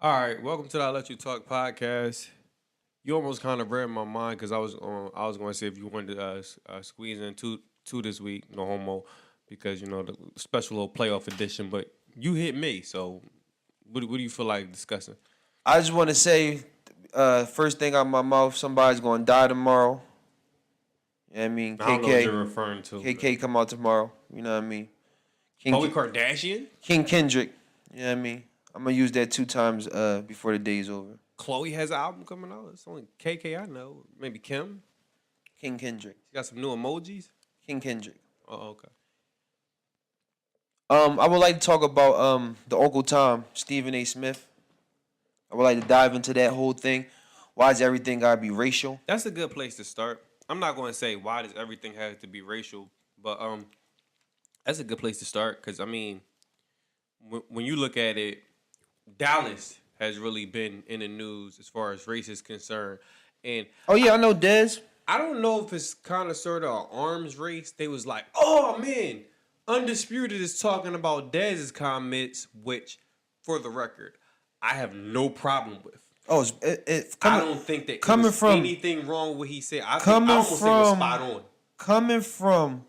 All right, welcome to the I Let You Talk podcast. You almost kind of read my mind because I was going to say if you wanted to squeeze in two this week, no homo, because the special little playoff edition. But you hit me, so what do you feel like discussing? I just want to say, first thing out my mouth, somebody's going to die tomorrow. You know what I mean? I don't know what you're KK. referring to. KK come out tomorrow. You know what I mean? Khloe Kardashian, King Kendrick. You know what I mean? I'm going to use that 2 times before the day's over. Khloe has an album coming out. It's only KK I know. Maybe Kim. King Kendrick. She got some new emojis. King Kendrick. Oh, okay. I would like to talk about the Uncle Tom, Stephen A. Smith. I would like to dive into that whole thing. Why does everything got to be racial? That's a good place to start. I'm not going to say why does everything have to be racial, but that's a good place to start because I mean, when you look at it, Dallas has really been in the news as far as race is concerned, and Oh, yeah, I know Dez. I don't know if it's kind of sort of an arms race. They was like, oh man, Undisputed is talking about Dez's comments, which, for the record, I have no problem with. Oh, I don't think that coming was from anything wrong with what he said. I coming almost think it was from spot on. coming from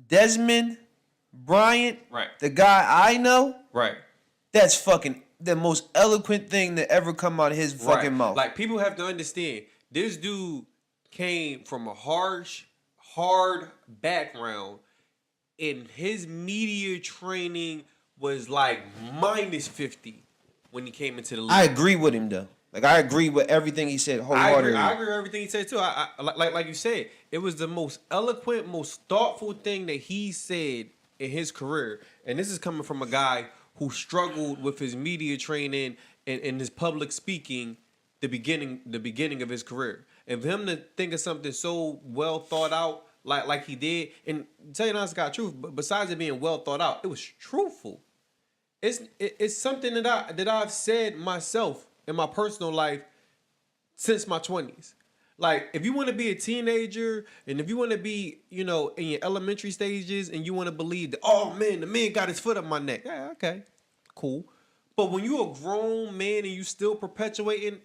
Desmond Bryant, Right. the guy I know, Right. that's fucking the most eloquent thing that ever come out of his fucking mouth. Like people have to understand, this dude came from a harsh, hard background, and his media training was like -50 when he came into the league. I agree with him though. Like I agree with everything he said wholeheartedly. I agree with everything he said too. Like you said, it was the most eloquent, most thoughtful thing that he said in his career, and this is coming from a guy who struggled with his media training and his public speaking the beginning of his career. And for him to think of something so well thought out like he did, and tell you the honest God truth, but besides it being well thought out, it was truthful. It's something that I've said myself in my personal life since my 20s. Like, if you want to be a teenager and if you want to be, in your elementary stages and you want to believe that, oh man, the man got his foot up my neck. Yeah, okay, cool. But when you're a grown man and when you still perpetuating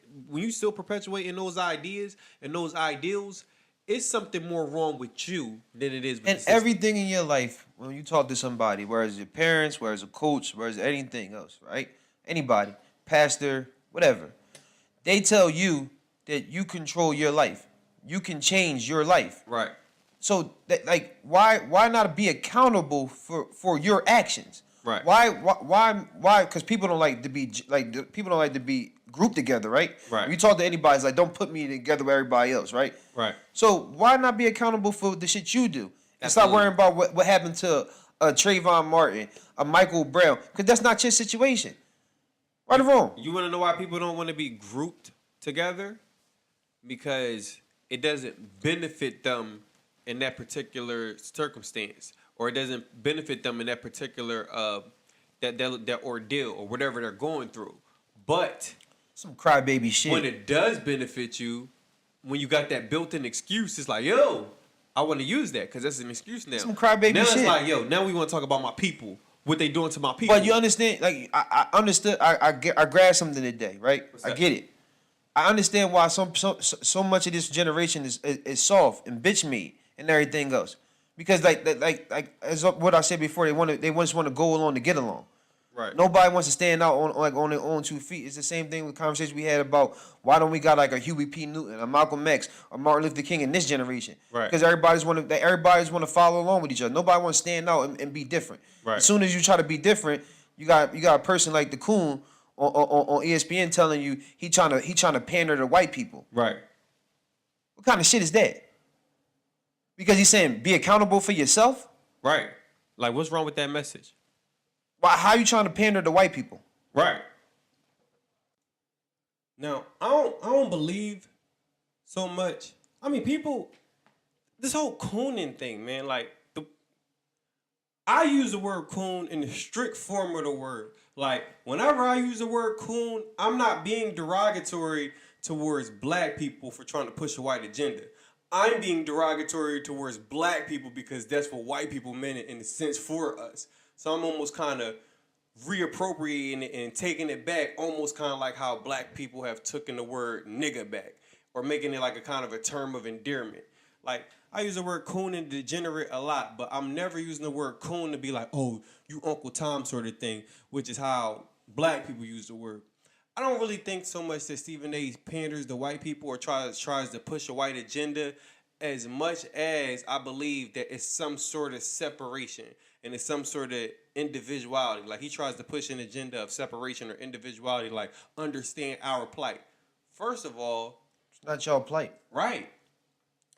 those ideas and those ideals, it's something more wrong with you than it is with and the system. everything in your life, when you talk to somebody, whereas your parents, whereas a coach, whereas anything else, right? Anybody, pastor, whatever, they tell you that you control your life. You can change your life. Right. So that, like, why not be accountable for your actions? Right. Why? Because people don't like to be grouped together, right? Right. When you talk to anybody, it's like, don't put me together with everybody else, right? Right. So why not be accountable for the shit you do? And stop Absolutely. worrying about what happened to Trayvon Martin, a Michael Brown, because that's not your situation. Right or wrong? You want to know why people don't want to be grouped together? Because it doesn't benefit them in that particular circumstance, or it doesn't benefit them in that particular that ordeal or whatever they're going through. But Some crybaby shit. when it does benefit you, when you got that built-in excuse, it's like, yo, I want to use that because that's an excuse now. Some crybaby now shit. It's like, yo, now we want to talk about my people, what they doing to my people. But you understand? Like I understood. I grabbed something today, right? I that? get it. I understand why so much of this generation is soft and bitch made and everything else. Because like as what I said before, they just want to go along to get along. Right. Nobody wants to stand out on their own 2 feet. It's the same thing with the conversation we had about why don't we got like a Huey P. Newton, a Malcolm X, or Martin Luther King in this generation? Right. Because everybody's want to follow along with each other. Nobody wants to stand out and be different. Right. As soon as you try to be different, you got a person like the Coon on ESPN telling you he trying to pander to white people. Right. What kind of shit is that? Because he's saying be accountable for yourself. Right. Like, what's wrong with that message? Why? How you trying to pander to white people? Right. Now, I don't believe so much. I mean, people, this whole cooning thing, man, like I use the word coon in the strict form of the word. Like, whenever I use the word coon, I'm not being derogatory towards black people for trying to push a white agenda. I'm being derogatory towards black people because that's what white people meant in a sense for us. So I'm almost kind of reappropriating it and taking it back, almost kind of like how black people have taken the word nigga back, or making it like a kind of a term of endearment. Like, I use the word coon and degenerate a lot, but I'm never using the word coon to be like, oh, you Uncle Tom sort of thing, which is how black people use the word. I don't really think so much that Stephen A. panders to white people or tries to push a white agenda, as much as I believe that it's some sort of separation and it's some sort of individuality. Like, he tries to push an agenda of separation or individuality, like, understand our plight. First of all, it's not your plight. Right.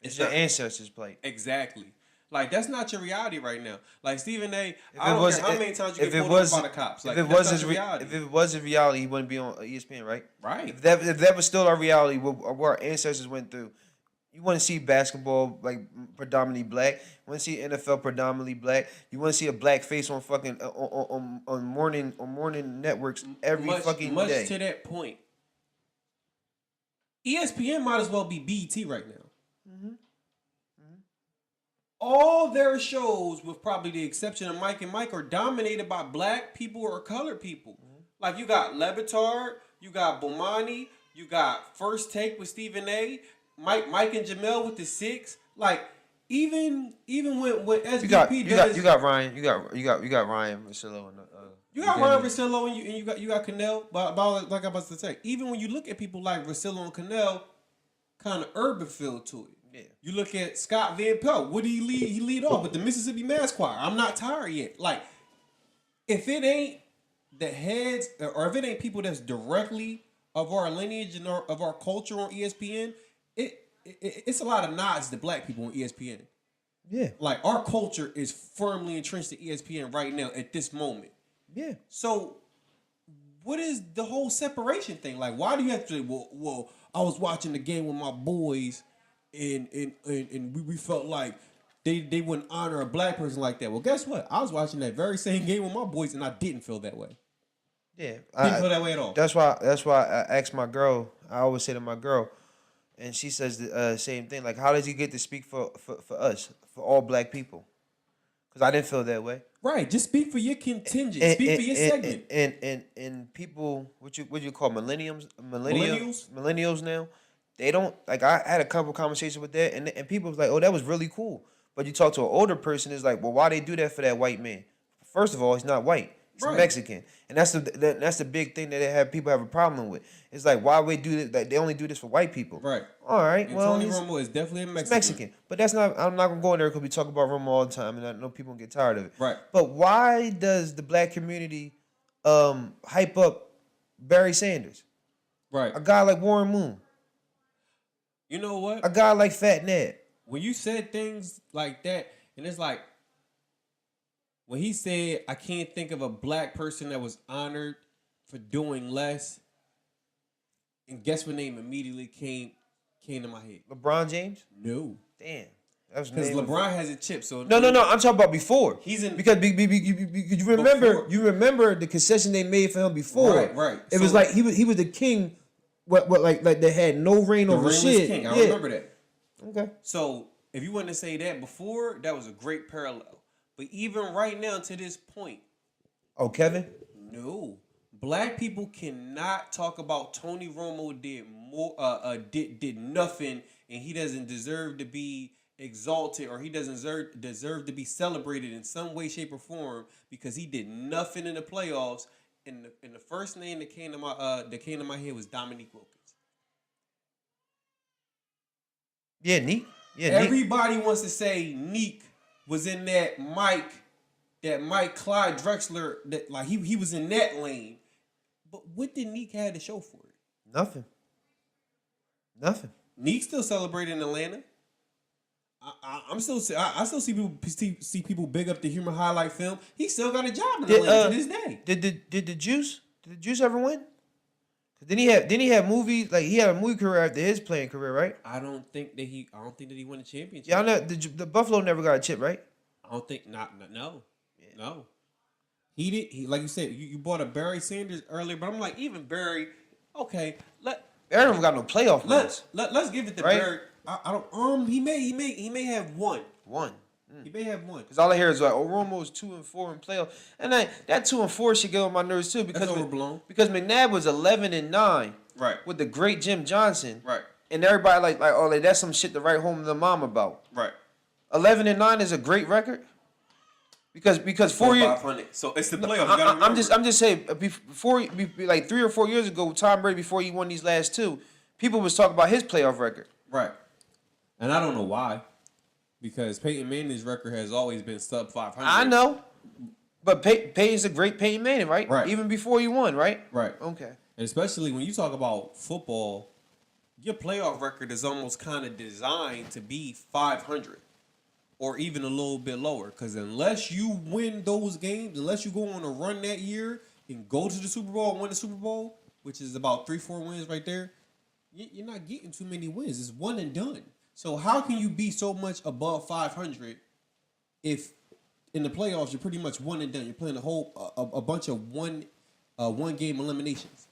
It's your ancestors' plight. Exactly. Like, that's not your reality right now. Like, Stephen A., I don't care how many times you get pulled over by the cops. Like, that's not your reality. If it was a reality, he wouldn't be on ESPN, right? Right. If that was still our reality, what our ancestors went through, you want to see basketball like predominantly black. You want to see NFL predominantly black. You want to see a black face on fucking on morning networks every fucking day. Much to that point, ESPN might as well be BET right now. All their shows, with probably the exception of Mike and Mike, are dominated by black people or colored people. Like, you got Levitard, you got Bomani, you got First Take with Stephen A., Mike and Jamel with the Six. Like, even when SVP you got Ryan, you got Ryan Russillo and you got Ryan Russillo and you got Cannell. But like I was about to say, even when you look at people like Russillo and Cannell, kind of urban feel to it. Yeah. You look at Scott Van Pelt. What did he lead? He lead off with the Mississippi Mass Choir. I'm not tired yet. Like, if it ain't the heads, or if it ain't people that's directly of our lineage and of our culture on ESPN, it's a lot of nods to black people on ESPN. Yeah. Like, our culture is firmly entrenched in ESPN right now at this moment. Yeah. So, what is the whole separation thing? Like, why do you have to say, well, I was watching the game with my boys and we felt like they wouldn't honor a black person like that. Well, guess what? I was watching that very same game with my boys and I didn't feel that way. Yeah. Didn't feel that way at all. That's why I asked my girl, I always say to my girl, and she says the same thing. Like, how does he get to speak for us, for all black people? Because I didn't feel that way. Right. Just speak for your contingent. Speak for your segment. And people, what you call millennials now, they don't, like, I had a couple conversations with that, and people was like, oh, that was really cool. But you talk to an older person, it's like, well, why they do that for that white man? First of all, he's not white. He's Mexican. And that's the big thing that people have a problem with. It's like, why would they do this? Like, they only do this for white people. Right. All right. And well, Tony Romo is definitely a Mexican. But that's not, I'm not going to go in there because we talk about Romo all the time, and I know people get tired of it. Right. But why does the black community hype up Barry Sanders? Right. A guy like Warren Moon. You know what? A guy like Fat Ned. When you said things like that, and it's like, when he said, I can't think of a black person that was honored for doing less, and guess what name immediately came to my head? LeBron James? No. Damn. Because LeBron has a chip. So no. I'm talking about before. He's in because you remember the concession they made for him before. Right. It was like he was the king. What like they had no reign over shit. King. I remember that. Okay. So if you wanted to say that before, that was a great parallel. But even right now to this point, oh, Kevin? No. Black people cannot talk about Tony Romo did nothing and he doesn't deserve to be exalted or he doesn't deserve to be celebrated in some way, shape, or form because he did nothing in the playoffs. And the first name that came to my head was Dominique Wilkins. Yeah, Neek. Yeah, everybody wants to say Neek was in that Mike Clyde Drexler, that like he was in that lane. But what did Neek have to show for it? Nothing. Neek still celebrated in Atlanta. I still see people big up the human highlight film. He still got a job in Atlanta to this day. Did the Juice ever win? Didn't he have movies, like he had a movie career after his playing career, right? I don't think that he won a championship. Yeah, I know the Buffalo never got a chip, right? I don't think no. He did. He, like you said, you bought a Barry Sanders earlier, but I'm like, even Barry. Okay, Barry never got no playoff. Let's give it to Barry. I don't. He may have one. One. He may have one. Because all I hear is like, oh, Romo's 2-4 in playoff, and that 2-4 should get on my nerves too because That's overblown. Because McNabb was 11-9, Right, with the great Jim Johnson, right, and everybody like that's some shit to write home to the mom about. right. 11-9 is a great record. Because 4 years. 500. So it's the playoffs. I'm just saying before like 3 or 4 years ago, Tom Brady before he won these last two, people was talking about his playoff record. Right. And I don't know why. Because Peyton Manning's record has always been sub 500. I know. But Peyton's a great Peyton Manning, right? Right. Even before he won, right? Right. Okay. And especially when you talk about football, your playoff record is almost kind of designed to be 500 or even a little bit lower. Because unless you win those games, unless you go on a run that year and go to the Super Bowl and win the Super Bowl, which is about 3-4 wins right there, you're not getting too many wins. It's one and done. So how can you be so much above 500 if in the playoffs you're pretty much one and done? You're playing a bunch of one game eliminations.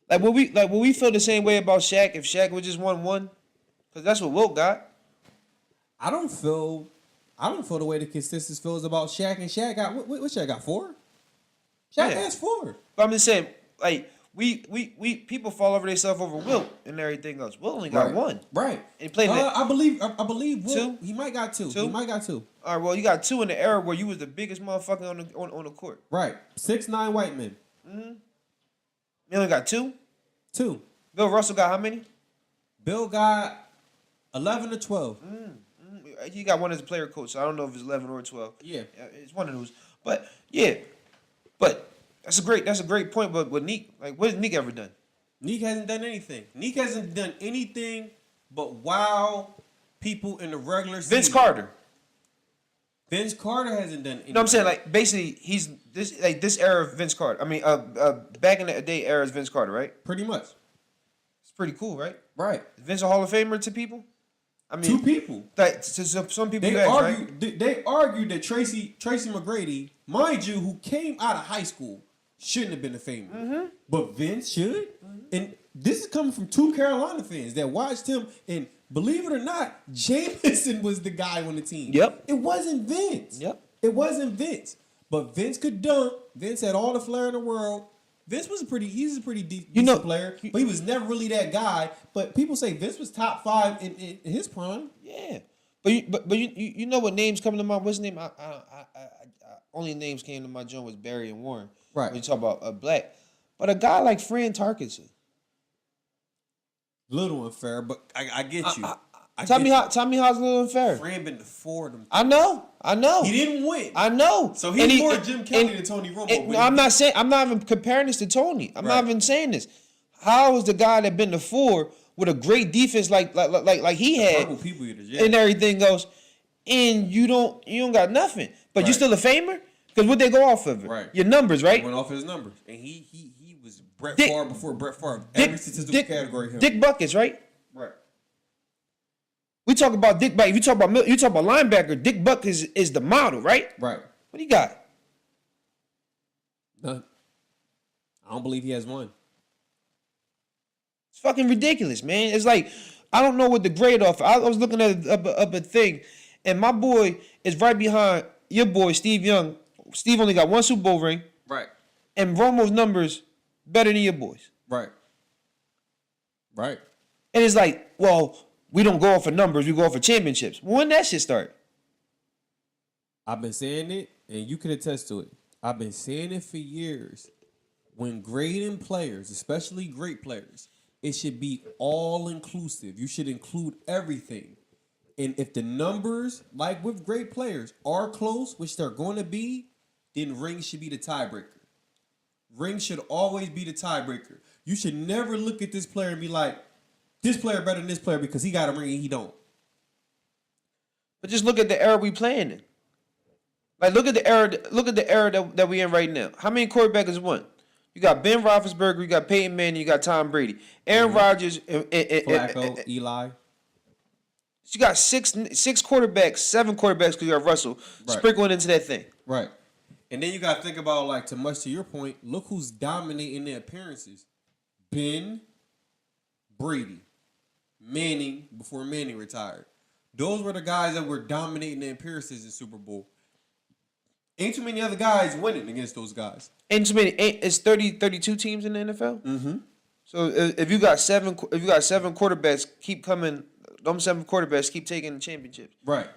Like will we feel the same way about Shaq if Shaq would just won one? Because that's what Wilt got. I don't feel the way the consensus feels about Shaq. And Shaq got what Shaq got 4? Shaq has 4. But I'm just saying, like we people fall over themselves over Wilt and everything else. Wilt only got one. Right. And he played that. I believe Wilt, Two? he might got 2. Two? He might got 2. All right, well, you got 2 in the era where you was the biggest motherfucker on the court. Right. 6'9" white men. You only got 2? 2. Bill Russell got how many? Bill got 11 or 12. He got one as a player coach, so I don't know if it's 11 or 12. Yeah. It's one of those. But yeah. But that's a great point. But with Neek, like what has Neek ever done? Neek hasn't done anything. Neek hasn't done anything but wow people in the regular season. Vince Carter. Vince Carter hasn't done anything. You know what I'm saying? Like basically he's this era of Vince Carter. I mean back in the day era is Vince Carter, right? Pretty much. It's pretty cool, right? Right. Is Vince a Hall of Famer to people? I mean 2 people. Like to some people They ask, argue. right? They argued that Tracy McGrady, mind you, who came out of high school, shouldn't have been a famer. But Vince should. And this is coming from 2 Carolina fans that watched him. And believe it or not, Jameson was the guy on the team. Yep. It wasn't Vince. Yep. It wasn't Vince. But Vince could dunk. Vince had all the flair in the world. Vince was he's a pretty decent player, but he was never really that guy. But people say Vince was top 5 in his prime. Yeah, but you know what names come to mind? What's his name? I only names came to my joint was Barry and Warren. Right. When you talk about a black, but a guy like Fran Tarkenson. Little unfair, but I get you. Tell me how it's a little unfair. Fran been to 4 of them. I know. He didn't win. I know. So he's more Jim Kelly than Tony Romo. No, I'm not even comparing this to Tony. I'm not even saying this. How is the guy that been to 4 with a great defense like he had and everything goes, and you don't got nothing, but you still a famer? Because what they go off of it? Right. Your numbers, right? He went off his numbers, and he was Brett Favre before Brett Favre. Every statistical category. Dick buckets, right? Right. We talk about Dick Buck. You talk about linebacker. Dick Buck is the model, right? Right. What do you got? None. I don't believe he has one. It's fucking ridiculous, man. It's like I don't know what the grade off. I was looking at a thing, and my boy is right behind your boy Steve Young. Steve only got 1 Super Bowl ring. Right. And Romo's numbers better than your boys. Right. Right. And it's like, well, we don't go off for numbers, we go off for championships. When that shit start? I've been saying it, and you can attest to it. I've been saying it for years. When grading players, especially great players, it should be all inclusive. You should include everything. And if the numbers, like with great players, are close, which they're going to be, then rings should be the tiebreaker. Rings should always be the tiebreaker. You should never look at this player and be like, this player better than this player because he got a ring and he don't. But just look at the era we playing in. Like look at the era that we in right now. How many quarterbacks won? You got Ben Roethlisberger, you got Peyton Manning, you got Tom Brady, Aaron Rodgers, Flacco, Eli. You got six quarterbacks, 7 quarterbacks because you got Russell sprinkling into that thing. Right. And then you got to think about, like, to much to your point, look who's dominating their appearances. Ben, Brady, Manning before Manning retired. Those were the guys that were dominating the appearances in Super Bowl. Ain't too many other guys winning against those guys. Ain't too many. It's 32 teams in the NFL. Mm-hmm. So if you got seven quarterbacks keep coming, them 7 quarterbacks keep taking the championships. Right.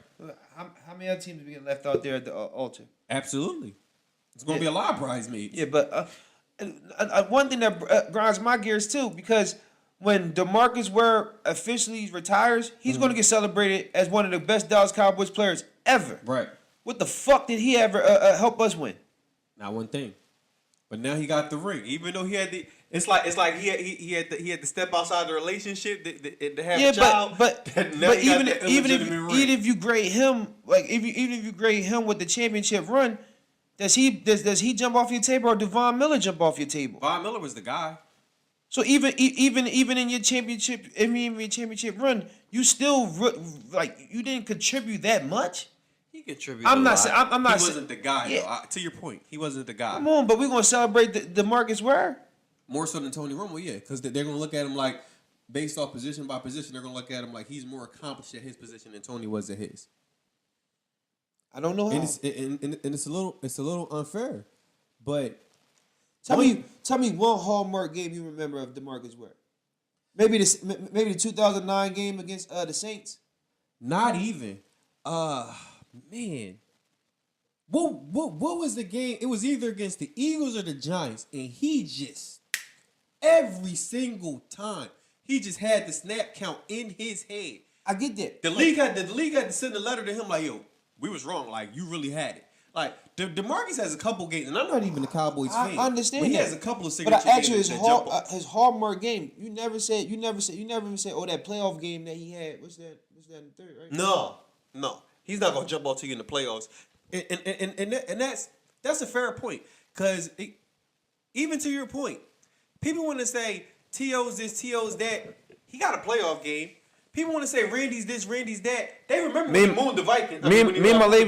How many other teams we getting left out there at the altar? Absolutely. It's going to be a lot of bridesmaids. Yeah, but one thing that grinds my gears too, because when DeMarcus Ware officially retires, he's going to get celebrated as one of the best Dallas Cowboys players ever. Right. What the fuck did he ever help us win? Not one thing. But now he got the ring. Even though he had the, it's like he had to step outside the relationship to have a child. But even if you grade him, like even if you grade him with the championship run, does he jump off your table or do Von Miller jump off your table? Von Miller was the guy. So even in your championship, run, you still you didn't contribute that much. He contributed. I'm not saying he wasn't the guy. Yeah. Though. To your point, he wasn't the guy. Come on, but we're gonna celebrate the DeMarcus Ware more so than Tony Romo, yeah, because they're gonna look at him like based off position by position. They're gonna look at him like he's more accomplished at his position than Tony was at his. I don't know how. And it's a little unfair, but tell me one hallmark game you remember of DeMarcus Ware. Maybe the 2009 game against the Saints. Not even. Man, what was the game? It was either against the Eagles or the Giants, and he just every single time he just had the snap count in his head. I get that. The league had to send a letter to him like, "Yo, we was wrong. Like you really had it." Like DeMarcus has a couple games, and I'm not even a Cowboys fan. I understand but he that. has a couple of signature games. But actually, his hallmark game. You never even said, "Oh, that playoff game that he had." What's that in the third? Right? No. He's not gonna jump off to you in the playoffs, and that's a fair point. Cause even to your point, people want to say T.O.'s this, T.O.'s that. He got a playoff game. People want to say Randy's this, Randy's that. They remember when he mooned the Vikings. Me and my lady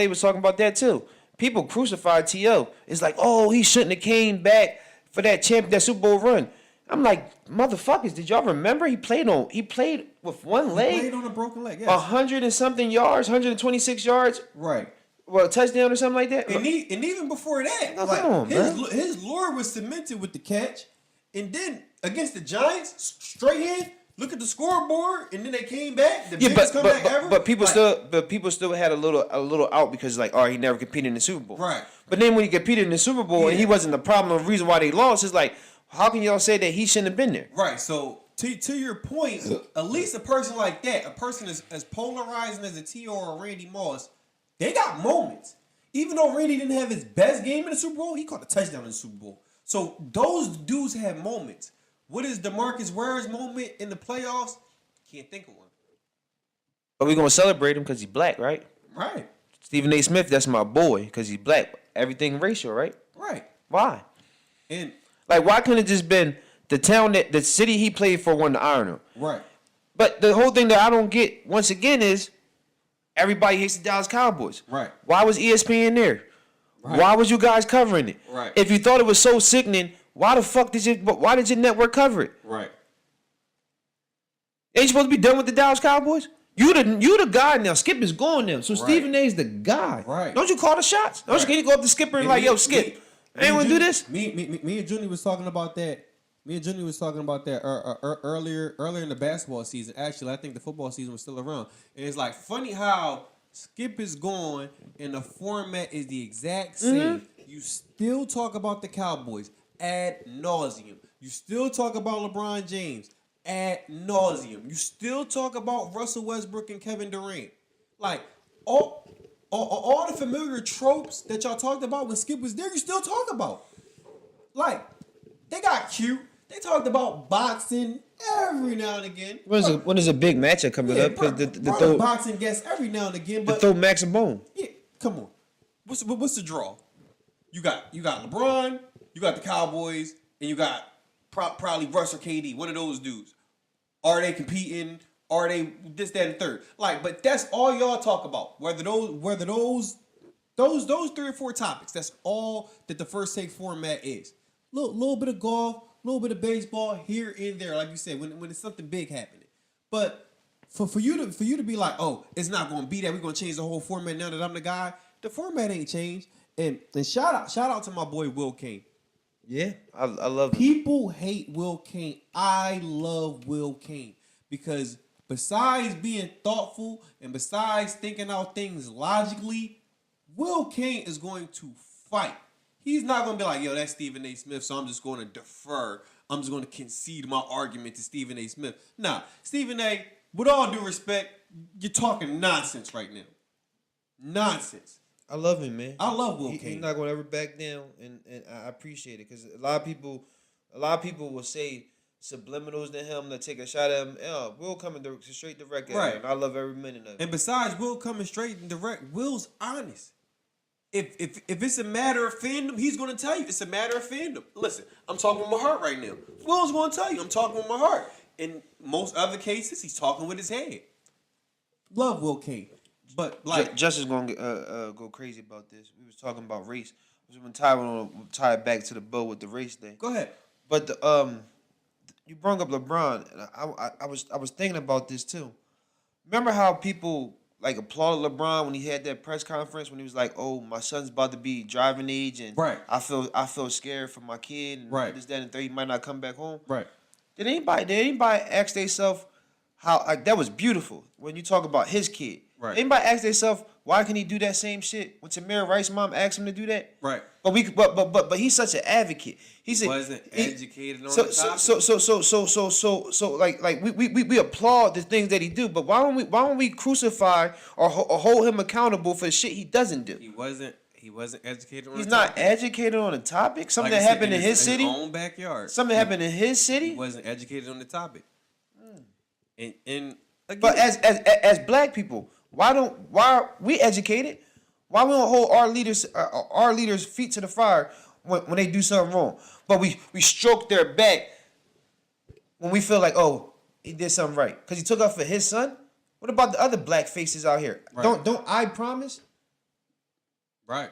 was talking about that too. People crucified T.O. It's like, oh, he shouldn't have came back for that Super Bowl run. I'm like, motherfuckers, did y'all remember he played with one leg? He played on a broken leg, yes. 100 and something yards, 126 yards. Right. Well, a touchdown or something like that. And even before that, come on, his lure was cemented with the catch. And then against the Giants, straight in, look at the scoreboard, and then they came back. The biggest comeback ever. But people still had a little out because he never competed in the Super Bowl. Right. But then when he competed in the Super Bowl and he wasn't the problem or the reason why they lost, it's like, how can y'all say that he shouldn't have been there? Right. So to your point, at least a person like that, a person as polarizing as a T.O. or a Randy Moss, they got moments. Even though Randy didn't have his best game in the Super Bowl, he caught a touchdown in the Super Bowl. So those dudes have moments. What is DeMarcus Ware's moment in the playoffs? Can't think of one. But we're gonna celebrate him because he's black, right? Right. Stephen A. Smith, that's my boy because he's black. Everything racial, right? Right. Why? And why couldn't it just been the town the city he played for won the Iron? Right. But the whole thing that I don't get once again is everybody hates the Dallas Cowboys. Right. Why was ESPN there? Right. Why was you guys covering it? Right. If you thought it was so sickening, why did your network cover it? Right. Ain't you supposed to be done with the Dallas Cowboys? You the guy now. Skip is gone now. So right. Stephen A. is the guy. Right. Don't you call the shots? Don't you go up to Skipper and yo, Skip, I ain't want to do this? Me and Junior was talking about that. Earlier in the basketball season. Actually, I think the football season was still around. And it's like funny how Skip is gone and the format is the exact same. Mm-hmm. You still talk about the Cowboys ad nauseum. You still talk about LeBron James ad nauseum. You still talk about Russell Westbrook and Kevin Durant. Like all the familiar tropes that y'all talked about when Skip was there, you still talk about. Like, they got cute. They talked about boxing every now and again. When is a big matchup coming up? The boxing guests every now and again. But throw Max a bone. Yeah, come on. What's the draw? You got LeBron, you got the Cowboys, and you got probably Russ or KD. One of those dudes. Are they competing? Are they this, that, and third? Like, but that's all y'all talk about. Whether those 3 or 4 topics. That's all that the First Take format is. Little bit of golf, little bit of baseball here and there, like you said, when it's something big happening. But for you to be like, oh, it's not gonna be that. We're gonna change the whole format now that I'm the guy. The format ain't changed. And shout out to my boy Will Kane. Yeah, I love him. People hate Will Kane. I love Will Kane because besides being thoughtful and besides thinking out things logically, Will Kane is going to fight. He's not going to be like, yo, that's Stephen A. Smith, so I'm just going to defer. I'm just going to concede my argument to Stephen A. Smith. Nah, Stephen A., with all due respect, you're talking nonsense right now. Nonsense. I love him, man. I love Will Kane. He's not going to ever back down, and I appreciate it because a lot of people will say subliminals to him to take a shot at him. Will coming straight direct at him. And I love every minute of it. And besides Will coming straight and direct, Will's honest. If it's a matter of fandom, he's going to tell you it's a matter of fandom. Listen, I'm talking with my heart right now. Will's going to tell you I'm talking with my heart. In most other cases, he's talking with his head. Love Will Kane. But like Justice gonna go crazy about this. We was talking about race. I was gonna tie it back to the bow with the race thing. Go ahead. But you brought up LeBron, and I was thinking about this too. Remember how people like applauded LeBron when he had that press conference when he was like, "Oh, my son's about to be driving age, and right. I feel scared for my kid, and right. this, that, and third, he might not come back home." Right. Did anybody ask themselves how that was beautiful when you talk about his kid? Right. Anybody ask themselves why can he do that same shit when Tamir Rice's mom asked him to do that? Right. But he's such an advocate. He wasn't educated on the topic. So like we applaud the things that he do, but why don't we crucify or hold him accountable for the shit he doesn't do? He wasn't educated on He's the not topic. educated on the topic. Something like that happened in his city. His own backyard. Something happened in his city. He wasn't educated on the topic. And again, but as black people, why are we educated? Why we don't hold our leaders' feet to the fire when they do something wrong? But we stroke their back when we feel like, oh, he did something right because he took up for his son. What about the other black faces out here? Right. Don't I promise? Right.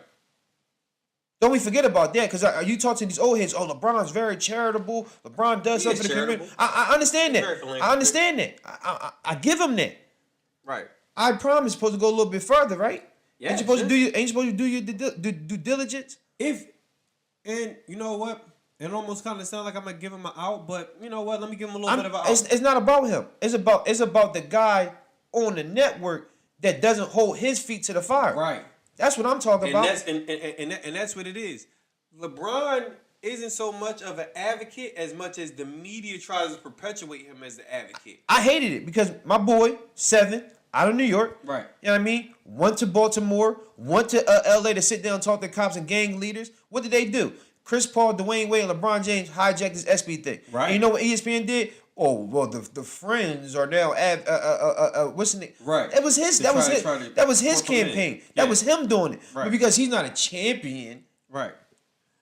Don't we forget about that? Because are you talking to these old heads? Oh, LeBron's very charitable. LeBron does something for the community. I understand that. I understand that. I give him that. Right. I promise. Supposed to go a little bit further, right? Yeah. Ain't you supposed to do your due diligence? And you know what? It almost kind of sounds like I'm gonna give him an out, but you know what? Let me give him a little bit of an out. It's not about him. It's about the guy on the network that doesn't hold his feet to the fire. Right. That's what I'm talking about. And that's what it is. LeBron isn't so much of an advocate as much as the media tries to perpetuate him as the advocate. I hated it because my boy, 7, out of New York. Right. You know what I mean? Went to Baltimore, went to LA to sit down and talk to cops and gang leaders. What did they do? Chris Paul, Dwayne Wade, and LeBron James hijacked this SB thing. Right. And you know what ESPN did? Oh, well, the friends are now what's the name? Right. That was his campaign. Yeah. That was him doing it. Right. But because he's not a champion, right.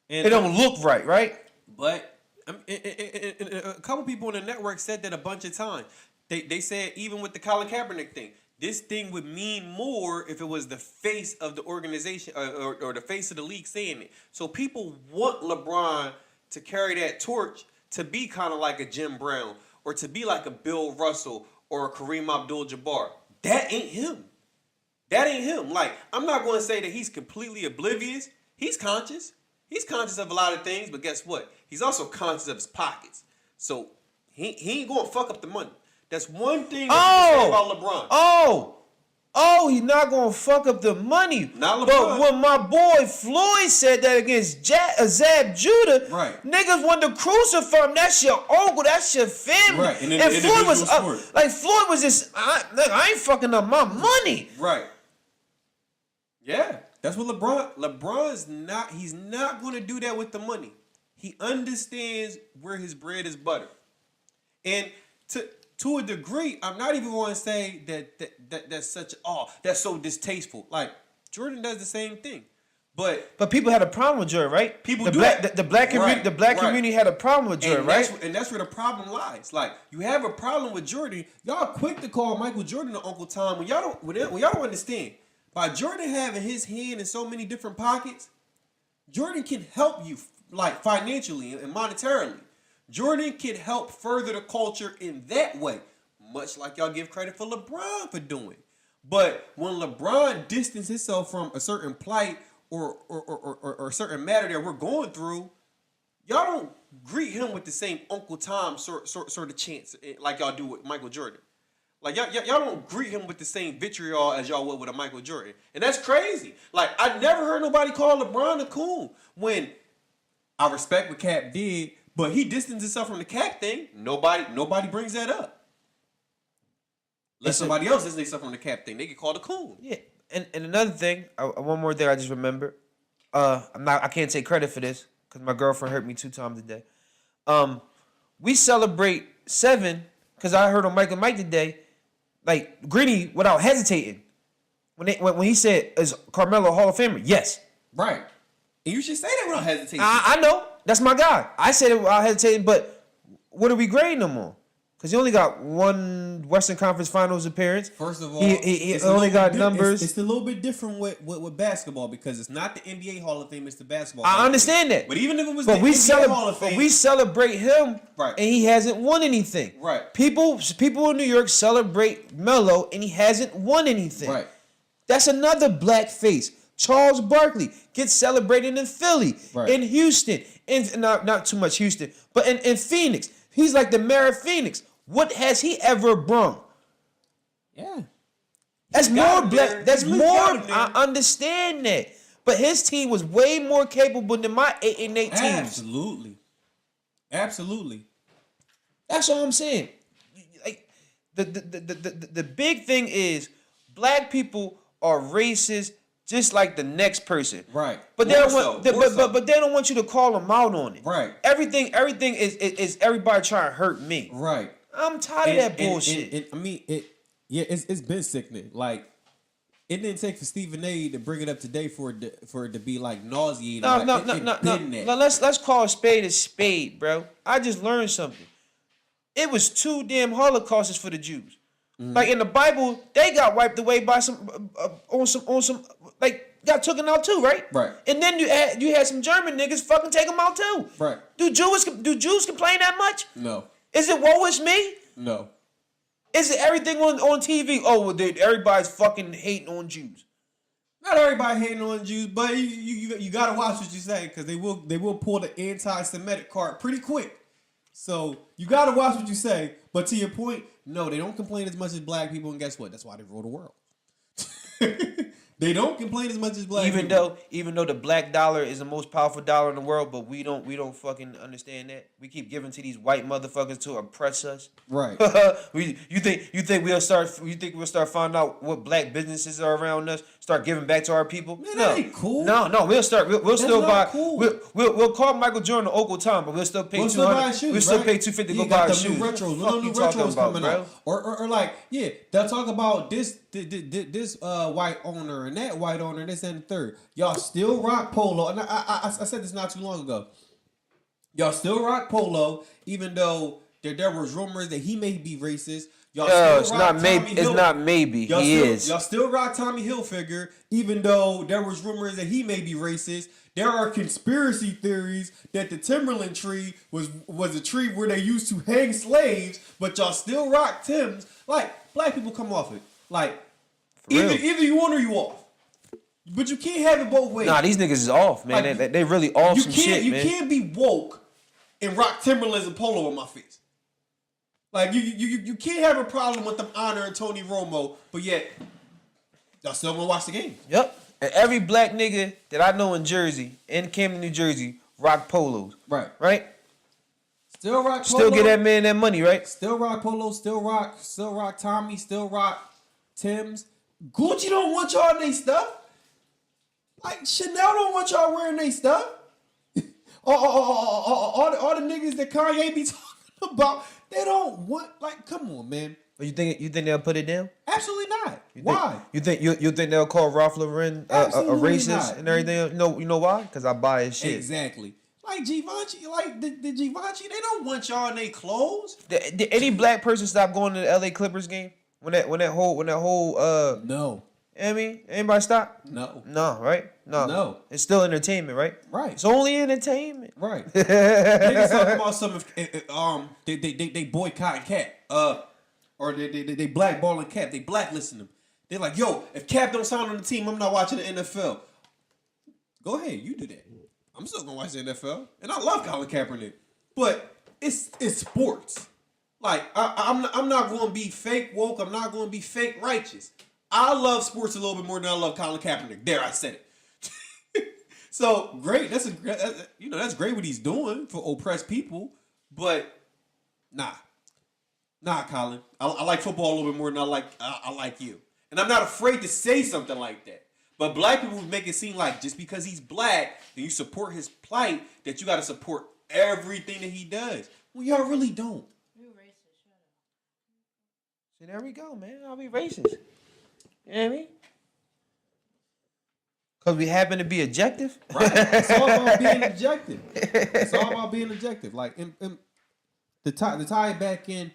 And it don't look right? But a couple people on the network said that a bunch of times. They said even with the Colin Kaepernick thing, this thing would mean more if it was the face of the organization or the face of the league saying it. So people want LeBron to carry that torch to be kind of like a Jim Brown or to be like a Bill Russell or a Kareem Abdul-Jabbar. That ain't him. That ain't him. Like, I'm not going to say that he's completely oblivious. He's conscious. He's conscious of a lot of things, but guess what? He's also conscious of his pockets. So he ain't going to fuck up the money. That's one thing that you can say about LeBron. He's not going to fuck up the money. Not LeBron. But when my boy Floyd said that against Zab Judah, right. Niggas wanted to crucify him. That's your uncle. That's your family. Right. And Floyd was Floyd was just, I ain't fucking up my money. Right. Yeah. That's what LeBron's not, he's not going to do that with the money. He understands where his bread is buttered. And to a degree, I'm not even going to say that's that's so distasteful. Like, Jordan does the same thing. But people had a problem with Jordan, right? The black community had a problem with Jordan, right? And that's where the problem lies. Like, you have a problem with Jordan. Y'all quick to call Michael Jordan the Uncle Tom when y'all don't understand. By Jordan having his hand in so many different pockets, Jordan can help you like financially and monetarily. Jordan can help further the culture in that way. much like y'all give credit for LeBron for doing. But when LeBron distanced himself from a certain plight or a certain matter that we're going through, y'all don't greet him with the same Uncle Tom sort of chance like y'all do with Michael Jordan. Like y'all don't greet him with the same vitriol as y'all would with a Michael Jordan, and that's crazy. Like I never heard nobody call LeBron a coon when I respect what Cap did, but he distanced himself from the Cap thing. Nobody brings that up. Let somebody else distance themselves from the Cap thing. They get called a coon. Yeah, and another thing, one more thing I just remembered. I can't take credit for this because my girlfriend hurt me 2 times today. We celebrate 7 because I heard on Michael Mike today, like Gritty without hesitating. When he said, "Is Carmelo a Hall of Famer?" Yes. Right. And you should say that without hesitating. I know. That's my guy. I said it without hesitating, but what are we grading him on? Because he only got 1 Western Conference Finals appearance. First of all, he only got numbers. It's a little bit different with basketball because it's not the NBA Hall of Fame, it's the basketball. I understand that. But even if it was the NBA Hall of Fame. But we celebrate him, right, and he hasn't won anything. Right. People in New York celebrate Melo, and he hasn't won anything. Right. That's another black face. Charles Barkley gets celebrated in Philly, right, in Houston, in not too much Houston, but in Phoenix. He's like the mayor of Phoenix. What has he ever brung? Yeah. That's more black. That's more. I understand that. But his team was way more capable than my 8-8 teams. Absolutely. Absolutely. That's all I'm saying. Like the big thing is black people are racist just like the next person. Right. But they don't want but they don't want you to call them out on it. Right. Everything is everybody trying to hurt me. Right. I'm tired of that bullshit. It's been sickening. Like, it didn't take for Stephen A. to bring it up today for it to be like nauseating. No. Let's call a spade, bro. I just learned something. It was 2 damn Holocausts for the Jews. Mm-hmm. Like in the Bible, they got wiped away by some like got taken out too, right? Right. And then you had some German niggas fucking take them out too. Right. Do Jews complain that much? No. Is it woe is me? No. Is it everything on TV? Oh, well, everybody's fucking hating on Jews. Not everybody hating on Jews, but you gotta watch what you say because they will pull the anti-Semitic card pretty quick. So you gotta watch what you say. But to your point, no, they don't complain as much as black people, and guess what? That's why they rule the world. They don't complain as much as black people. Even though the black dollar is the most powerful dollar in the world, but we don't fucking understand that. We keep giving to these white motherfuckers to oppress us. Right. You think we'll start finding out what black businesses are around us, start giving back to our people? Man, that ain't cool. No, we'll still buy cool. we'll call Michael Jordan Uncle Tom, but we'll still pay $200. We'll still pay $250 to go buy shoes. New retros coming out. Or like, yeah, they'll talk about this white owner and that white owner, this and the third. Y'all still rock polo. And I said this not too long ago. Y'all still rock polo, even though there was rumors that he may be racist. It's not maybe. He is. Y'all still rock Tommy Hilfiger, even though there was rumors that he may be racist. There are conspiracy theories that the Timberland tree was a tree where they used to hang slaves, but y'all still rock Timbs. Like, black people come off it. Like, either you on or you off. But you can't have it both ways. Nah, these niggas is off, man. Like, they really off some shit, man. You can't be woke and rock Timberlands and polo in my face. Like, you can't have a problem with them honoring Tony Romo, but yet y'all still gonna watch the game. Yep. And every black nigga that I know in Jersey, in Camden, New Jersey, rock polos. Right. Right? Still rock polo. Still get that man that money, right? Still rock polo, still rock Tommy, still rock Timbs. Gucci don't want y'all in their stuff. Like, Chanel don't want y'all wearing their stuff. all the niggas that Kanye be talking about, they don't want, like, come on, man. You think they'll put it down? Absolutely not. Why? You think they'll call Ralph Lauren a racist and everything? You know why? Because I buy his shit. Exactly. Like Givenchy, like the Givenchy, they don't want y'all in their clothes. Did any black person stop going to the LA Clippers game when that whole No. You know what I mean, anybody stop? No. No, right? No. It's still entertainment, right? Right. It's only entertainment. Right. Niggas talking about some they boycotting Cat. or they blackballing Cap. They blacklisting him. They're like, yo, if Cap don't sign on the team, I'm not watching the NFL. Go ahead, you do that. I'm still gonna watch the NFL, and I love Colin Kaepernick, but it's sports. Like I'm not gonna be fake woke. I'm not gonna be fake righteous. I love sports a little bit more than I love Colin Kaepernick. There, I said it. So great. That's great what he's doing for oppressed people. But nah, Colin. I like football a little bit more than I like you, and I'm not afraid to say something like that. But black people make it seem like just because he's black and you support his plight that you got to support everything that he does. Well, y'all really don't. You racist. Shut up. See, there we go, man. I'll be racist. You know what I mean? Because we happen to be objective. Right. It's all about being objective. It's all about being objective. Like, to tie it back in,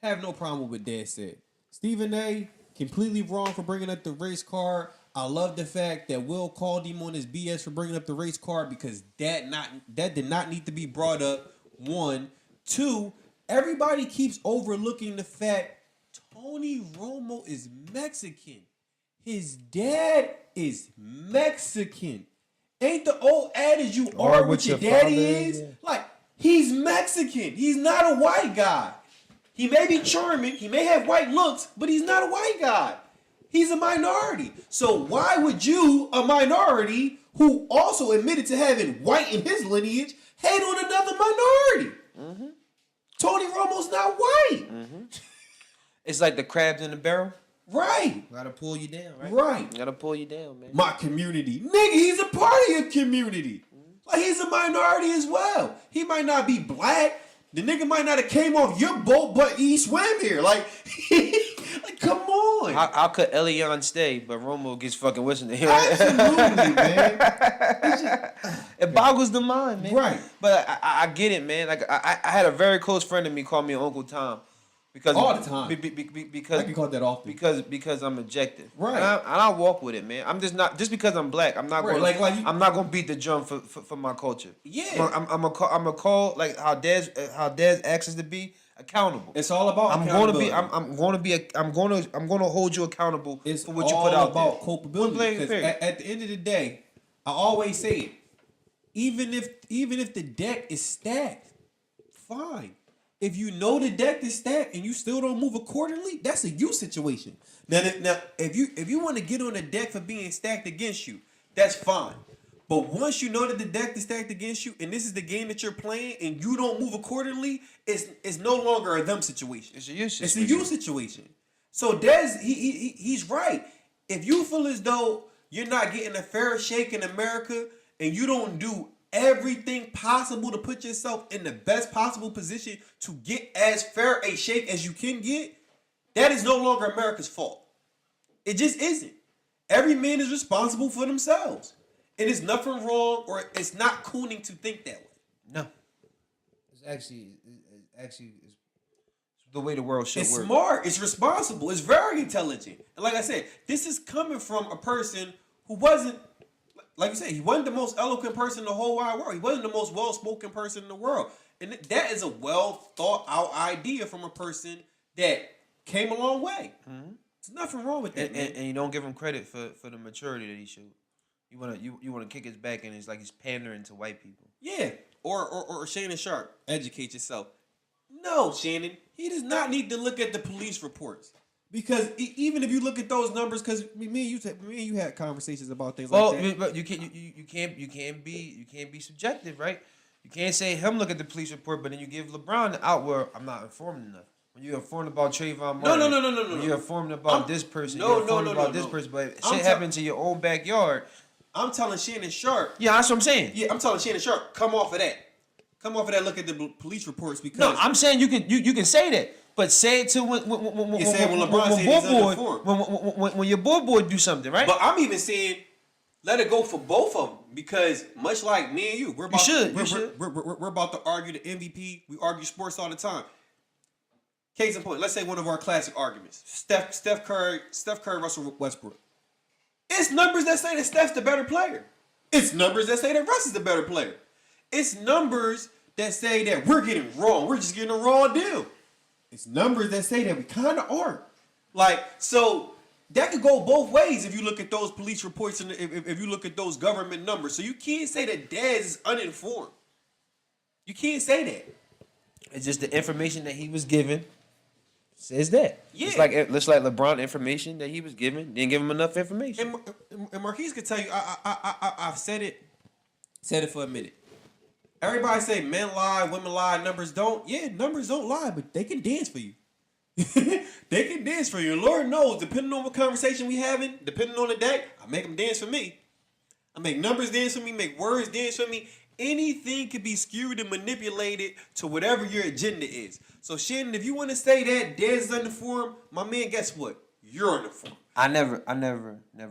have no problem with what Dad said. Stephen A. completely wrong for bringing up the race card. I love the fact that Will called him on his BS for bringing up the race card because that did not need to be brought up. 1, 2, everybody keeps overlooking the fact Tony Romo is Mexican. His dad is Mexican. Ain't the old adage you are what your daddy is? Yeah. Like, he's Mexican. He's not a white guy. He may be charming. He may have white looks, but he's not a white guy. He's a minority. So why would you, a minority who also admitted to having white in his lineage, hate on another minority? Mm-hmm. Tony Romo's not white. Mm-hmm. It's like the crabs in the barrel. Right. Gotta pull you down, right? Right. Gotta pull you down, man. My community. Nigga, he's a part of your community. Like, he's a minority as well. He might not be black. The nigga might not have came off your boat, but he swam here. Like, like, come on. How could Elion stay, but Romo gets fucking whistling here? Absolutely, man. It boggles the mind, man. Right. But I get it, man. Like, I had a very close friend of me call me Uncle Tom. Because all the time. Because I get called that often. Because I'm objective. Right. And I walk with it, man. I'm just not because I'm black. I'm not right. going. I'm not going to beat the drum for my culture. Yeah. I'm a call like how Dez asks us to be accountable. It's all about. I'm going to hold you accountable for what you put out there. It's all about culpability. Because at the end of the day, I always say it. Even if the deck is stacked, fine. If you know the deck is stacked and you still don't move accordingly, that's a you situation. Now, if you want to get on the deck for being stacked against you, that's fine. But once you know that the deck is stacked against you and this is the game that you're playing and you don't move accordingly, it's no longer a them situation. It's a you situation. It's a you situation. So Dez, he's right. If you feel as though you're not getting a fair shake in America and you don't do everything possible to put yourself in the best possible position to get as fair a shake as you can get, that is no longer America's fault. It just isn't. Every man is responsible for themselves. And it's nothing wrong or it's not cooning to think that way. No. It's actually the way the world should work. It's smart. It's responsible. It's very intelligent. And like I said, this is coming from a person who wasn't, like you said, he wasn't the most eloquent person in the whole wide world. He wasn't the most well-spoken person in the world. And that is a well-thought-out idea from a person that came a long way. Mm-hmm. There's nothing wrong with that, and you don't give him credit for the maturity that he showed. You wanna kick his back and it's like he's pandering to white people. Yeah. Or Shannon Sharp, educate yourself. No, Shannon, he does not need to look at the police reports. Because even if you look at those numbers, because me and you had conversations about things like that. But you can't be subjective, right? You can't say him look at the police report, but then you give LeBron the out where I'm not informed enough. When you're informed about Trayvon Martin, no. When you're informed about this person, you're informed about this person, but shit happened to your own backyard. I'm telling Shannon Sharp. Yeah, that's what I'm saying. Yeah, I'm telling Shannon Sharp, come off of that. Come off of that. Look at the police reports because. No, I'm saying you can say that. But say it to when LeBron when your boy do something, right? But I'm even saying let it go for both of them because much like me and you, we're about we're about to argue the MVP. We argue sports all the time. Case in point, let's say one of our classic arguments: Steph Curry, Russell Westbrook. It's numbers that say that Steph's the better player. It's numbers that say that Russ is the better player. It's numbers that say that we're getting wrong. We're just getting a raw deal. it's numbers that say that we kind of aren't. Like, so that could go both ways if you look at those police reports and if you look at those government numbers. So you can't say that Dez is uninformed. You can't say that. It's just the information that he was given says that. Yeah. It's like LeBron information that he was given didn't give him enough information. And Marquise could tell you, I've said it for a minute. Everybody say men lie, women lie, numbers don't. Yeah, numbers don't lie, but they can dance for you. They can dance for you. And Lord knows, depending on what conversation we having, depending on the day, I make them dance for me. I make numbers dance for me, make words dance for me. Anything can be skewed and manipulated to whatever your agenda is. So Shannon, if you want to say that Dez is uninformed, my man, guess what? You're uninformed. I never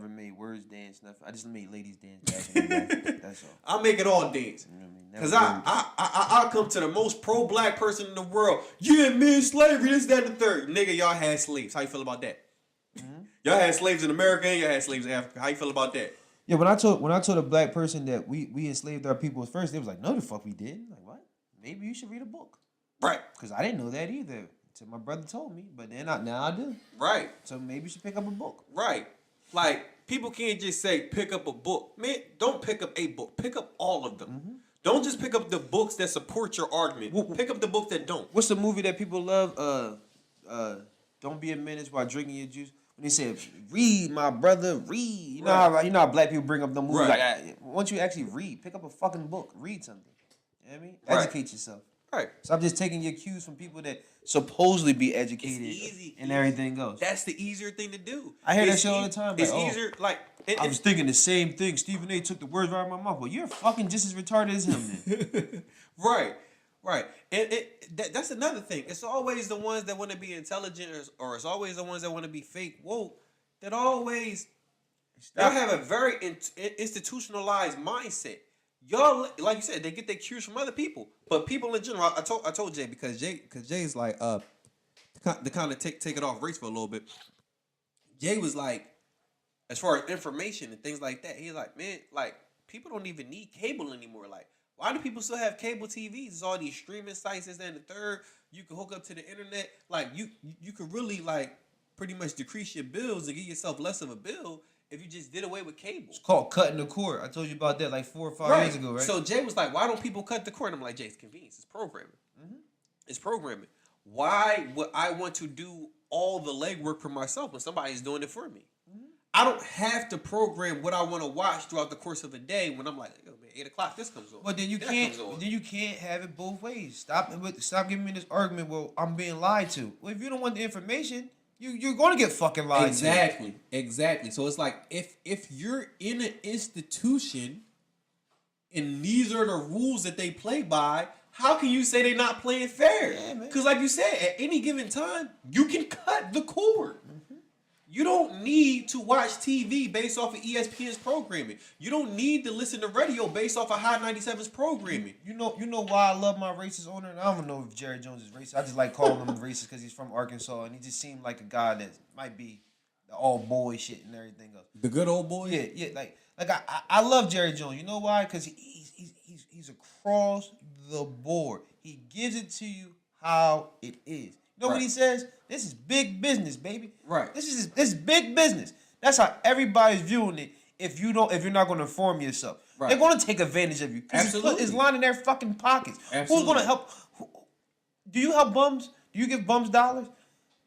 made words dance. Nothing. I just made ladies dance back in the day. That's all. I make it all dance. You know what I mean? Cause I come to the most pro-black person in the world. Yeah, man, slavery, this, that, and the third. Nigga, y'all had slaves. How you feel about that? Mm-hmm. Y'all had slaves in America and y'all had slaves in Africa. How you feel about that? Yeah, when I told a black person that we enslaved our people first, they was like, no, the fuck we didn't. Like, what? Maybe you should read a book. Right. Because I didn't know that either until my brother told me. But then now I do. Right. So maybe you should pick up a book. Right. Like, people can't just say pick up a book. Man, don't pick up a book. Pick up all of them. Mm-hmm. Don't just pick up the books that support your argument. Pick up the books that don't. What's the movie that people love? Don't Be a Menace while drinking your juice. When they say, read, my brother, read. You know how black people bring up the movies like, once you actually read, pick up a fucking book, read something. You know what I mean? Educate yourself. Right. So I'm just taking your cues from people that supposedly be educated and everything else. That's the easier thing to do. I hear that shit all the time. It's easier, like... I was thinking the same thing. Stephen A. took the words right out of my mouth. Well, you're fucking just as retarded as him then. Right. And that's another thing. It's always the ones that want to be intelligent or it's always the ones that want to be fake woke that always... Y'all have a very institutionalized mindset. Y'all, like you said, they get their cues from other people. But people in general, I told Jay because Jay's like to kind of take it off race for a little bit. Jay was like, as far as information and things like that, he's like, man, like people don't even need cable anymore. Like, why do people still have cable TVs? It's all these streaming sites, this, that, and the third. You can hook up to the internet. Like you could really like pretty much decrease your bills and give yourself less of a bill if you just did away with cable. It's called cutting the cord. I told you about that like 4 or 5 years ago, right? So Jay was like, why don't people cut the cord? I'm like, Jay, it's convenience. It's programming. Mm-hmm. It's programming. Why would I want to do all the legwork for myself when somebody's doing it for me? Mm-hmm. I don't have to program what I want to watch throughout the course of a day when I'm like, yo, man, 8 o'clock, this comes on. But then you can't have it both ways. Stop giving me this argument, well, I'm being lied to. Well, if you don't want the information... You're going to get fucking lied to. Exactly. So it's like if you're in an institution and these are the rules that they play by, how can you say they're not playing fair? Yeah, man. Because like you said, at any given time, you can cut the cord. Mm-hmm. You don't need to watch TV based off of ESPN's programming. You don't need to listen to radio based off of Hot 97's programming. You know why I love my racist owner? And I don't know if Jerry Jones is racist. I just like calling him racist because he's from Arkansas and he just seemed like a guy that might be the all boy shit and everything else. The good old boy? Yeah. Like I love Jerry Jones. You know why? Because he's across the board. He gives it to you how it is. You know what he says? This is big business, baby. Right. This is big business. That's how everybody's viewing it. If you're not going to inform yourself, they're going to take advantage of you. Absolutely. It's lining their fucking pockets. Absolutely. Who's going to help? Do you help bums? Do you give bums dollars?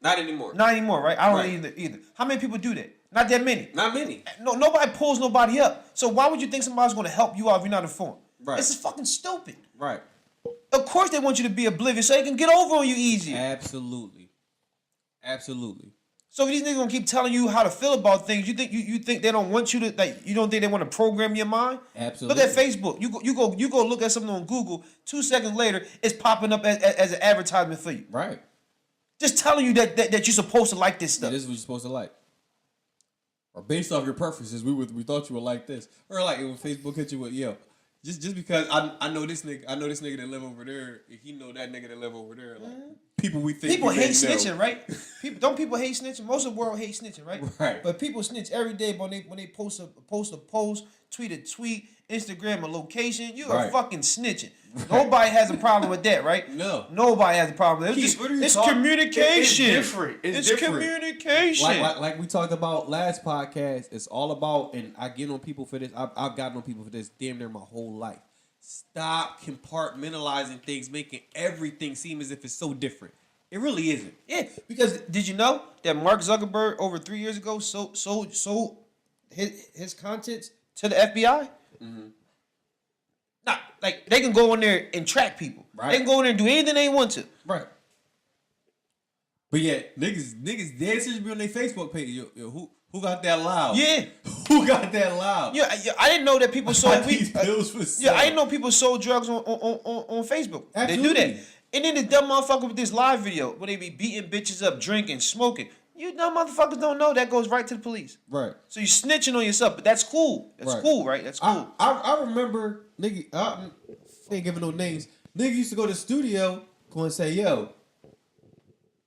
Not anymore. Not anymore, right? I don't either. How many people do that? Not that many. Not many. No, nobody pulls nobody up. So why would you think somebody's going to help you out if you're not informed? Right. This is fucking stupid. Right. Of course they want you to be oblivious so they can get over on you easier. Absolutely. So if these niggas gonna keep telling you how to feel about things, you think they don't want you to, like, you don't think they want to program your mind? Absolutely. Look at Facebook. You go look at something on Google. 2 seconds later, it's popping up as an advertisement for you. Right. Just telling you that you're supposed to like this stuff. Yeah, this is what you're supposed to like. Or based off your preferences, we thought you would like this. Or like when Facebook hit you with, yo, just because I know this nigga that live over there, if he know that nigga that live over there, like people hate snitching, right? People hate snitching. Most of the world hate snitching, right? Right. But people snitch every day when they post a post, tweet a tweet, Instagram a location, you are Right. fucking snitching. Nobody has a problem with that, right? No. Nobody has a problem. It's Keith, just what are you it's talking- communication. It's different. It's different. Communication. Like we talked about last podcast, it's all about, and I get on people for this. I've gotten on people for this damn near my whole life. Stop compartmentalizing things, making everything seem as if it's so different. It really isn't. Yeah, because did you know that Mark Zuckerberg over 3 years ago sold his contents to the FBI? Mm-hmm. Nah, like they can go in there and track people. Right. They can go in there and do anything they want to. Right. But yeah, niggas dead serious be on their Facebook page. Yo, who got that loud? Yeah. Who got that loud? Yeah, I didn't know that people sold These weed. pills for Yeah, I didn't know people sold drugs on Facebook. They do Absolutely. that. And then the dumb motherfucker with this live video where they be beating bitches up, drinking, smoking. You dumb motherfuckers don't know that goes right to the police. Right. So you snitching on yourself, but that's cool. That's Right. cool, right? That's cool. I remember nigga. I ain't giving no names. Nigga used to go to the studio, go and say, "Yo,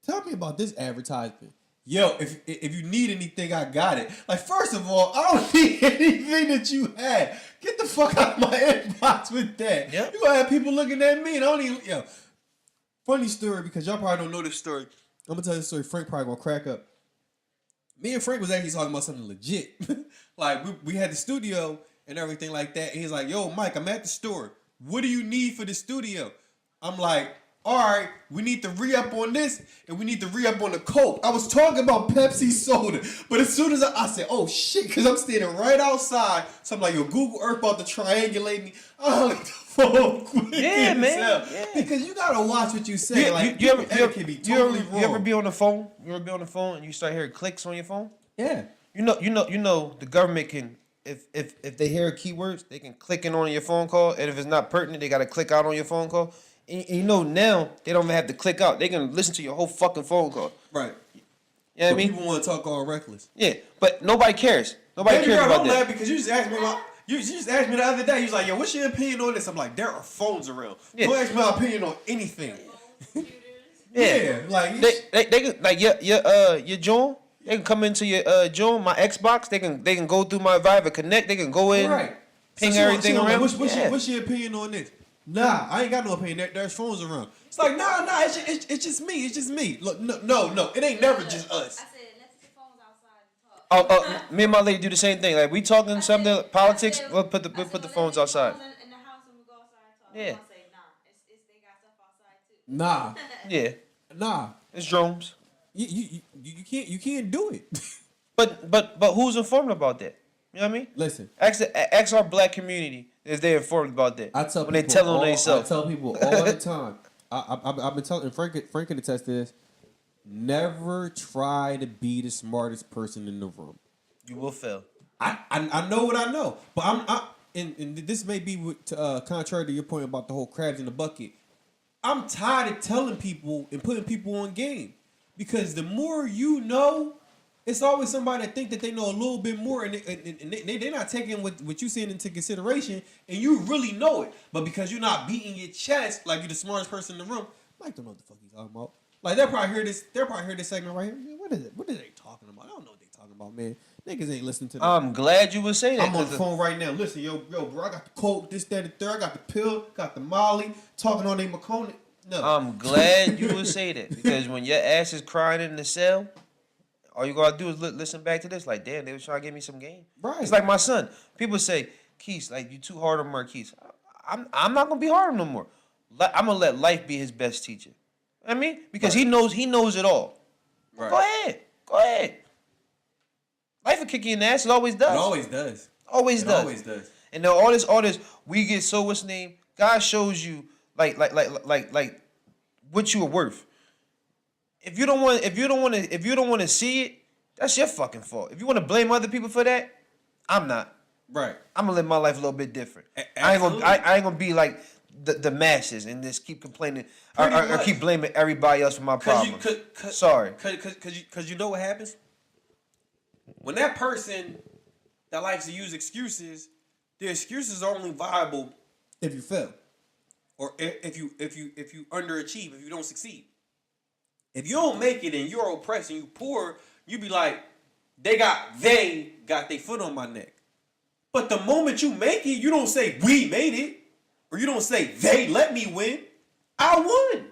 tell me about this advertisement." Yo, if you need anything, I got it. Like, first of all, I don't need anything that you had. Get the fuck out of my inbox with that. Yep. You gonna have people looking at me and I don't even. Yo, funny story because y'all probably don't know this story. I'm gonna tell this story. Frank probably gonna crack up. Me and Frank was actually talking about something legit. Like we had the studio and everything like that. And he's like, "Yo, Mike, I'm at the store. What do you need for the studio?" I'm like, "All right, we need to re-up on this and we need to re-up on the Coke." I was talking about Pepsi soda, but as soon as I said, "Oh shit," because I'm standing right outside. So I'm like, "Yo, Google Earth about to triangulate me." I hung up the phone quick Yeah, as man. hell. Yeah. Because you gotta watch what you say. You ever be totally wrong. you ever be on the phone? You ever be on the phone and you start hearing clicks on your phone? Yeah. You know the government can if they hear keywords, they can click in on your phone call, and if it's not pertinent, they gotta click out on your phone call. And you know now they don't even have to click out. They can listen to your whole fucking phone call. Right. You know what I mean? People want to talk all reckless. Yeah, but nobody cares. Nobody Baby cares girl, about don't that. laugh because you just asked me about. You just asked me the other day. You was like, "Yo, what's your opinion on this?" I'm like, "There are phones around. Yeah. Don't ask me my opinion on anything." Yeah, like they can like your John. They can come into your John, my Xbox. They can go through my Viber Connect. They can go in, right. ping So she everything want, around. What's your opinion on this? Nah, I ain't got no opinion. There's phones around. It's like nah. It's just me. It's just me. Look, no. It ain't never just us. I said, let's get phones outside and talk. Me and my lady do the same thing. Like we talking something politics, I said, we'll put the let's phones get outside. phones in the house and we go outside and talk. Yeah. I'm gonna say, nah, it's they got stuff outside too. Nah, Yeah, it's drones. you can't do it. But who's informed about that? You know what I mean? Listen, Ask our black community if they informed about that. I tell when people they tell on I themselves. tell people all the time. I've been telling Frank can attest to this. Never try to be the smartest person in the room. You will fail. I know what I know, but and this may be contrary to your point about the whole crabs in the bucket. I'm tired of telling people and putting people on game because the more you know, it's always somebody that think that they know a little bit more and they're not taking what you saying into consideration and you really know it, but because you're not beating your chest like you're the smartest person in the room, Mike don't know what the fuck he's talking about. Like they'll probably hear this segment right here. What is it? What are they talking about? I don't know what they talking about, man. Niggas ain't listening to that. I'm glad you would say that. I'm on the phone right now. Listen, yo, bro, I got the coke, this, that, and the third. I got the pill, got the Molly, talking on a Macone. No. I'm glad you would say that because when your ass is crying in the cell, all you gotta do is listen back to this. Like, damn, they was trying to give me some game. Right. It's like my son. People say, Keith, like you too hard on Marquise. I'm not gonna be hard on him no more. I'm gonna let life be his best teacher. I mean, because he knows it all. Right. Go ahead. Life will kick you in the ass. It always does. It always does. Always It does. always does. And then all this, we get so what's name. God shows you like what you are worth. If you don't want to see it, that's your fucking fault. If you want to blame other people for that, I'm not. Right. I'm gonna live my life a little bit different. Absolutely. I ain't gonna be like the masses and just keep complaining or keep blaming everybody else for my problems. Sorry. Because you know what happens? When that person that likes to use excuses, their excuses are only viable If you fail. or if you underachieve, if you don't succeed. If you don't make it and you're oppressed and you poor, you be like, they got their foot on my neck. But the moment you make it, you don't say we made it, or you don't say they let me win. I won.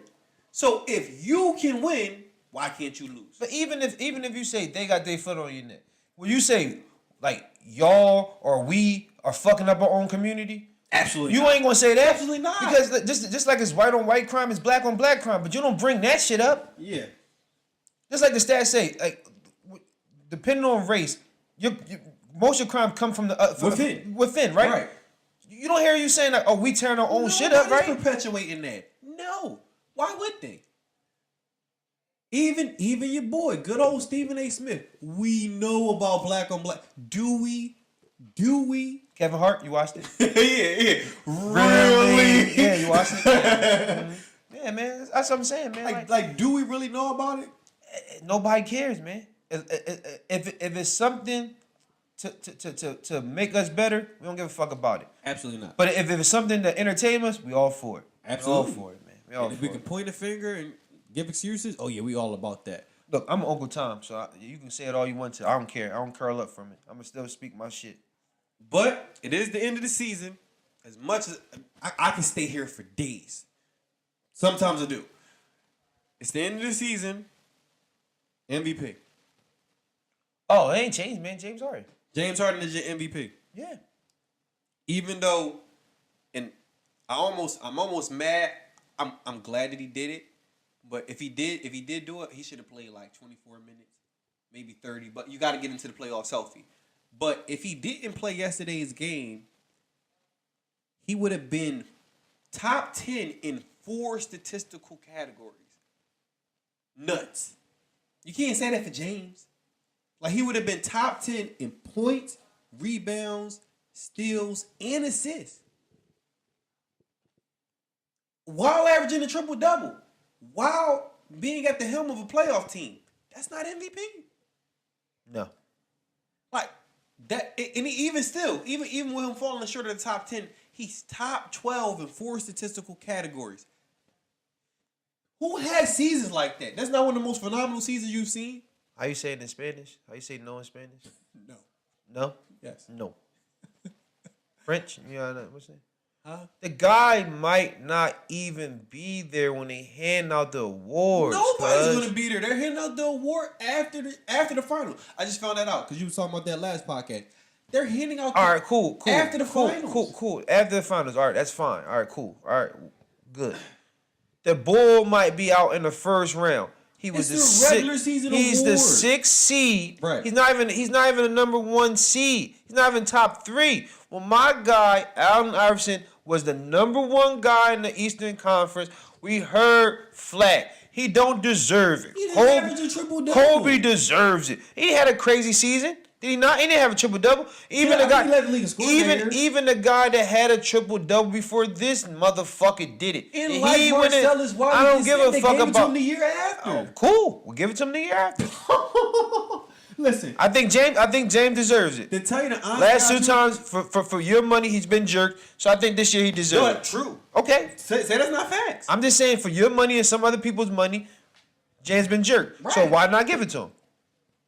So if you can win, why can't you lose? But even if you say they got their foot on your neck, will you say like y'all or we are fucking up our own community? Absolutely. You ain't gonna say that. Absolutely not. Because just like it's white on white crime, it's black on black crime. But you don't bring that shit up. Yeah. Just like the stats say, like depending on race, most of your crime come from the within, right? Right. You don't hear you saying like, oh, we tearing our own shit up, right? Perpetuating that. No. Why would they? Even your boy, good old Stephen A. Smith. We know about black on black. Do we? Kevin Hart, you watched it? Yeah. Really? Yeah, you watched it? Mm-hmm. Yeah, man. That's what I'm saying, man. Like, do we really know about it? Nobody cares, man. If it's something to make us better, we don't give a fuck about it. Absolutely not. But if it's something to entertain us, we all for it. Absolutely. We all for it, man. We all And if for we it. can point a finger and give excuses, oh yeah, we all about that. Look, I'm Uncle Tom, so you can say it all you want to. I don't care. I don't curl up from it. I'm going to still speak my shit. But it is the end of the season. As much as I can stay here for days. Sometimes I do. It's the end of the season. MVP. Oh, it ain't changed, man. James Harden. James Harden is your MVP. Yeah. Even though, and I'm almost mad. I'm glad that he did it. But if he did do it, he should have played like 24 minutes, maybe 30. But you got to get into the playoffs healthy. But if he didn't play yesterday's game, he would have been top 10 in 4 statistical categories. Nuts. You can't say that for James. Like, he would have been top 10 in points, rebounds, steals, and assists. While averaging a triple-double. While being at the helm of a playoff team. That's not MVP. No. Like, that, and even still, even with him falling short of the top 10, he's top 12 in 4 statistical categories. Who has seasons like that? That's not one of the most phenomenal seasons you've seen. How you say it in Spanish? How you say no in Spanish? No. No? Yes. No. French? You know what's that? Huh? The guy might not even be there when they hand out the awards. Nobody's gonna be there. They're handing out the award after the final. I just found that out because you were talking about that last podcast. They're handing out. All right, cool. After the finals. Cool. After the finals. All right, that's fine. All right, cool. All right, good. The bull might be out in the first round. He was It's the the regular season He's award. the 6th seed. Right. He's not even a number 1 seed. He's not even top 3. Well, my guy Allen Iverson was the number 1 guy in the Eastern Conference. We heard flat. He don't deserve it. He didn't average a triple-double. Kobe deserves it. He had a crazy season. Did he not? He didn't have a triple-double. Even Yeah, the guy, he led the league in scoring that year. even the guy that had a triple-double before this motherfucker did it. And And like he went in- Marcellus Wiley I don't just give said, a they fuck gave it to about. him the year after. Oh, cool. We'll give it to him the year after. Listen, I think James deserves it. to tell you the honest Last God 2 truth- times for your money, he's been jerked. So I think this year he deserves No, it. that's true. Okay. Say that's not facts. I'm just saying for your money and some other people's money, James been jerked. So Right. why not give it to him?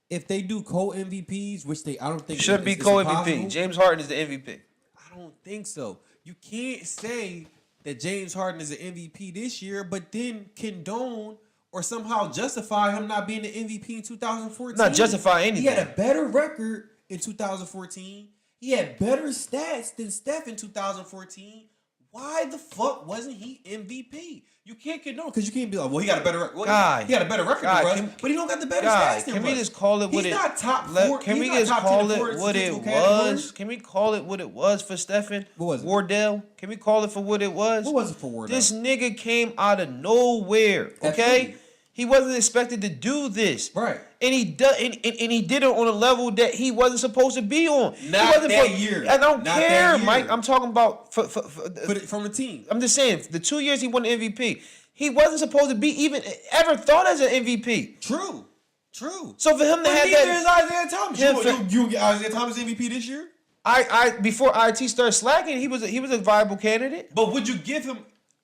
If they do co-MVPs, which I don't think Should be it's co-MVP. impossible. James Harden is the MVP. I don't think so. You can't say that James Harden is an MVP this year, but then condone or somehow justify him not being the MVP in 2014. Not justify anything. He had a better record in 2014. He had better stats than Steph in 2014. Why the fuck wasn't he MVP? You can't condone because you can't be like, well, he got a better record. Well, Guy. he got a better record Guy, than Russ, but he don't got the better God, stats than can Russ. we just call it what He's it? not top let- four. Can he's we not just top 10 call in it four what it statistical was? categories. Can we call it what it was for Stephen? What was it? Wardell? Can we call it for what it was? What was it for Wardell? This nigga came out of nowhere. Okay, Absolutely. he wasn't expected to do this. Right. And he he did it on a level that he wasn't supposed to be on. He Not wasn't that year. I don't Not care, that year. Mike. I'm talking about From the team. I'm just saying the 2 years he won the MVP. He wasn't supposed to be even ever thought as an MVP. True. So for him to But have neither that, is Isaiah Thomas. Yeah, You get Isaiah Thomas MVP this year? I before IT started slacking, he was a viable candidate. But would you give him?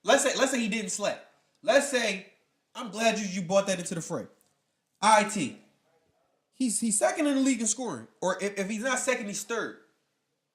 Let's say he didn't slack. Let's say I'm glad you brought that into the fray. IT. He's second in the league in scoring, or if he's not second, he's third.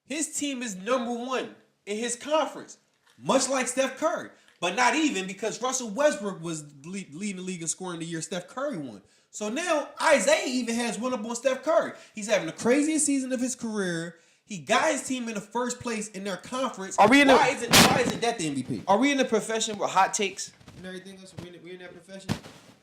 His team is number one in his conference, much like Steph Curry. But not even, because Russell Westbrook was leading the league in scoring the year Steph Curry won. So now Isaiah even has one up on Steph Curry. He's having the craziest season of his career. He got his team in the first place in their conference. Why isn't that the MVP? Are we in the profession with hot takes? And everything else, we in that profession?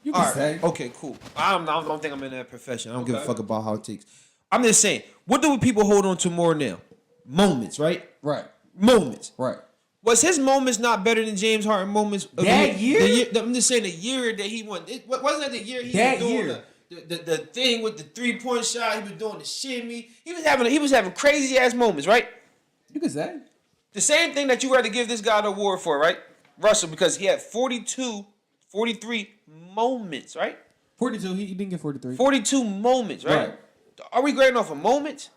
You All can right. say. Okay, cool. I don't think I'm in that profession. I don't give a fuck about hot takes. I'm just saying, what do people hold on to more now? Moments, right? Right. Moments. Right. Was his moments not better than James Harden moments? Of That year? I'm just saying the year that he won. Wasn't that the year he That was doing year. the thing with the 3-point shot? He was doing the shimmy. He was having crazy ass moments, right? You can say. The same thing that you rather give this guy the award for, right? Russell, because he had 43 moments, right? 42. He didn't get 43. 42 moments, right? Right. Are we grading off a moment?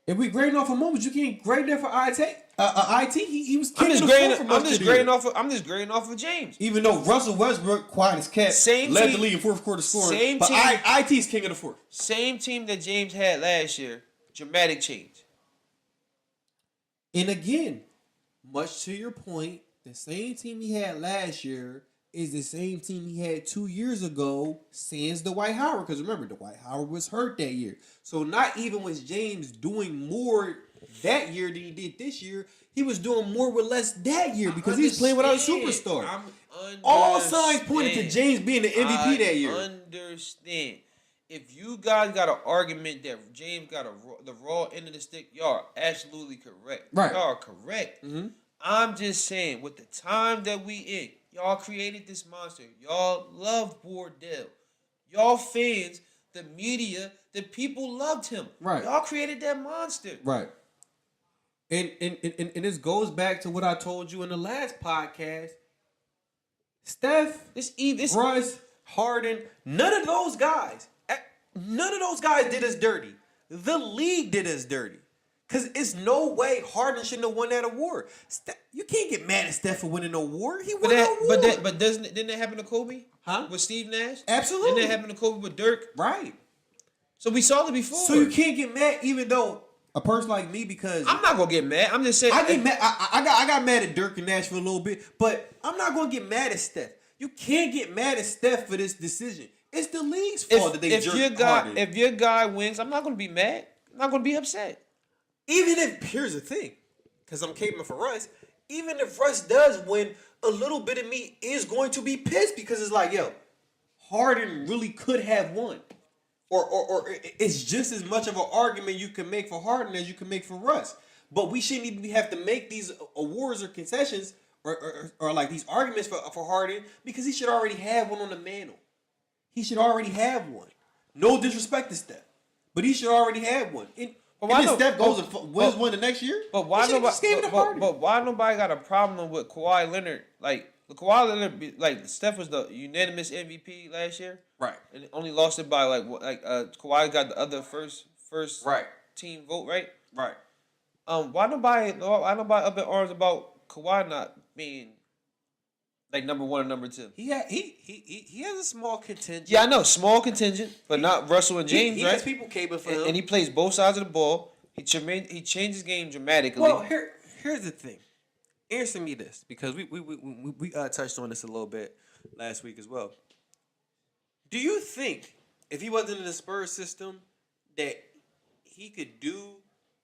If we grading off a moment, you can't grade that for IT. He was. I'm just grading grading off of James. Even though Russell Westbrook, quiet as kept, led the league in fourth quarter scoring. But IT's king of the fourth. Same team that James had last year. Dramatic change. And again, much to your point, the same team he had last year is the same team he had 2 years ago, sans Dwight Howard. Because remember, Dwight Howard was hurt that year. So not even was James doing more that year than he did this year. He was doing more with less that year because he was playing without a superstar. All signs pointed to James being the MVP that year. Understand. If you guys got an argument that James got the raw end of the stick, y'all are absolutely correct. Right. Y'all are correct. Mm-hmm. I'm just saying, with the time that we in, y'all created this monster. Y'all love Wardell. Y'all fans, the media, the people loved him. Right. Y'all created that monster. Right. And this goes back to what I told you in the last podcast. Steph, Russ, Harden, none of those guys did us dirty. The league did us dirty. Because it's no way Harden shouldn't have won that award. You can't get mad at Steph for winning an award. He won an award. But didn't that happen to Kobe? Huh? With Steve Nash? Absolutely. Didn't that happen to Kobe with Dirk? Right. So we saw it before. So you can't get mad even though a person like me, because I'm not gonna get mad. I'm just saying I get mad. I got mad at Dirk and Nash for a little bit, but I'm not gonna get mad at Steph. You can't get mad at Steph for this decision. It's the league's fault that they jerked Harden. If your guy wins, I'm not gonna be mad. I'm not gonna be upset. Even if, here's the thing, because I'm caping for Russ, even if Russ does win, a little bit of me is going to be pissed because it's like, yo, Harden really could have won. Or it's just as much of an argument you can make for Harden as you can make for Russ. But we shouldn't even have to make these awards or concessions or like these arguments for Harden because he should already have one on the mantle. He should already have one. No disrespect to Steph, but he should already have one. And then Steph goes and wins one the next year. But why nobody got a problem with Kawhi Leonard? Like Kawhi Leonard, Steph was the unanimous MVP last year, right? And only lost it by Kawhi got the other first right team vote, right? Right. Why nobody up in arms about Kawhi not being like number one or number two? He has a small contingent. Yeah, I know, small contingent, but not Russell and James, he right? Has people cabling for him, and he plays both sides of the ball. He changed his game dramatically. Well, here's the thing. Answer me this, because we touched on this a little bit last week as well. Do you think if he wasn't in the Spurs system that he could do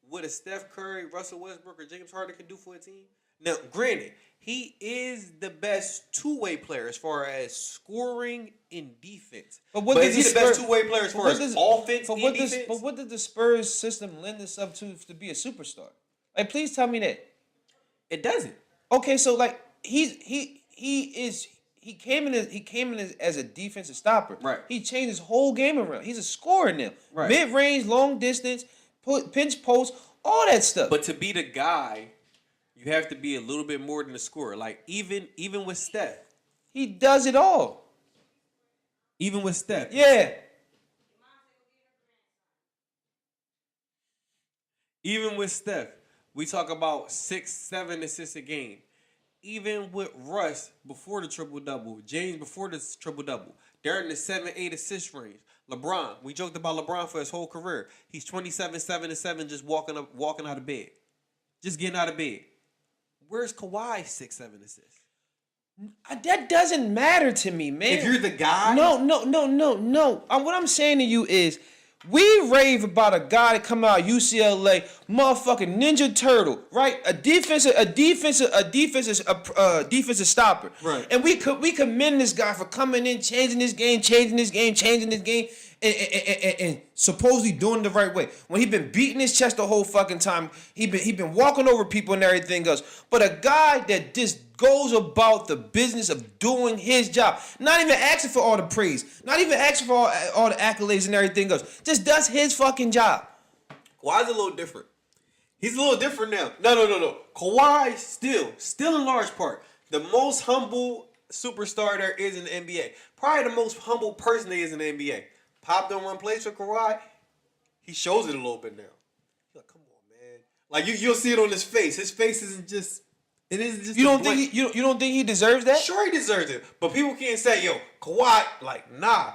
what a Steph Curry, Russell Westbrook, or James Harden could do for a team? Now, granted, he is the best two-way player as far as scoring and defense. But is he the best two-way player as far as offense and defense? But what did the Spurs system lend itself to be a superstar? Like, please tell me that. It doesn't. Okay, so like he came in as a defensive stopper. Right. He changed his whole game around. He's a scorer now. Right. Mid-range, long distance, pinch post, all that stuff. But to be the guy, you have to be a little bit more than a scorer. Like even with Steph, he does it all. Even with Steph, yeah. Even with Steph, we talk about 6-7 assists a game. Even with Russ before the triple-double, James before the triple-double, they're in the 7-8 assist range. LeBron, we joked about LeBron for his whole career. He's 27, 7-7, just walking out of bed. just getting out of bed. Where's Kawhi's 6, 7 assists? That doesn't matter to me, man. If you're the guy, no. What I'm saying to you is, we rave about a guy that come out of UCLA, motherfucking Ninja Turtle, right? A defensive stopper, right? And we commend this guy for coming in, changing this game, and supposedly doing the right way. When he been beating his chest the whole fucking time, he been walking over people and everything else. But a guy that just goes about the business of doing his job, not even asking for all the praise, not even asking for all the accolades and everything else, just does his fucking job. Kawhi's a little different. He's a little different now. No. Kawhi still in large part the most humble superstar there is in the NBA. Probably the most humble person there is in the NBA. Pop don't run plays for Kawhi. He shows it a little bit now. He's like, come on, man. Like you'll see it on his face. His face isn't just. It isn't just. You don't think he deserves that? Sure, he deserves it. But people can't say, yo, Kawhi. Like, nah.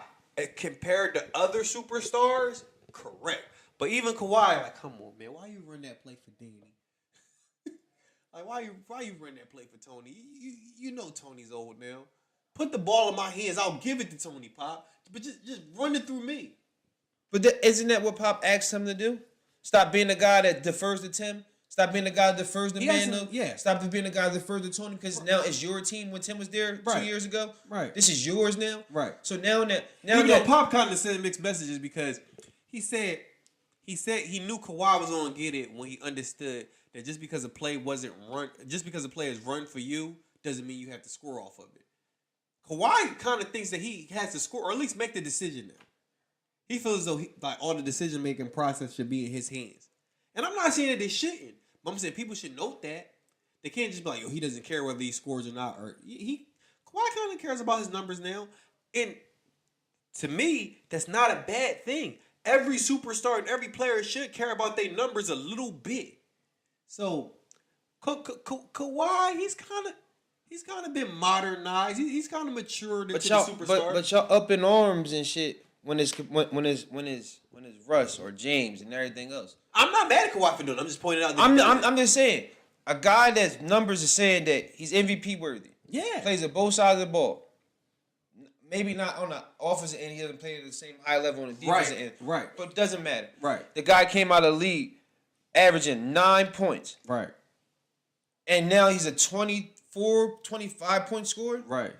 Compared to other superstars, correct. But even Kawhi, like, come on, man. Why you run that play for Danny? Like, why you run that play for Tony? You know Tony's old now. Put the ball in my hands. I'll give it to Tony, Pop. But just run it through me. But isn't that what Pop asked him to do? Stop being the guy that defers to Tim. Stop being the guy that defers to Manu. Yeah. Stop being the guy that defers to Tony, because now it's your team. When Tim was there 2 years ago, right? This is yours now, right? So now Pop kind of sent mixed messages because he said he knew Kawhi was gonna get it when he understood that just because a play is run for you doesn't mean you have to score off of it. Kawhi kind of thinks that he has to score or at least make the decision now. He feels as though all the decision making process should be in his hands. And I'm not saying that they shouldn't, but I'm saying people should note that. They can't just be like, yo, he doesn't care whether he scores or not. Or Kawhi kind of cares about his numbers now. And to me, that's not a bad thing. Every superstar and every player should care about their numbers a little bit. So Kawhi, he's kind of been modernized. He's kind of matured into the superstar. But y'all up in arms and shit when it's Russ or James and everything else. I'm not mad at Kawhi for doing it. I'm just pointing out. I'm just saying, a guy that's numbers are saying that he's MVP worthy. Yeah, plays at both sides of the ball. Maybe not on the offensive end. He doesn't play at the same high level on the defensive end. Right. But it doesn't matter. Right. The guy came out of the league averaging 9 points. Right. And now he's a 24, 25 point scorer. Right.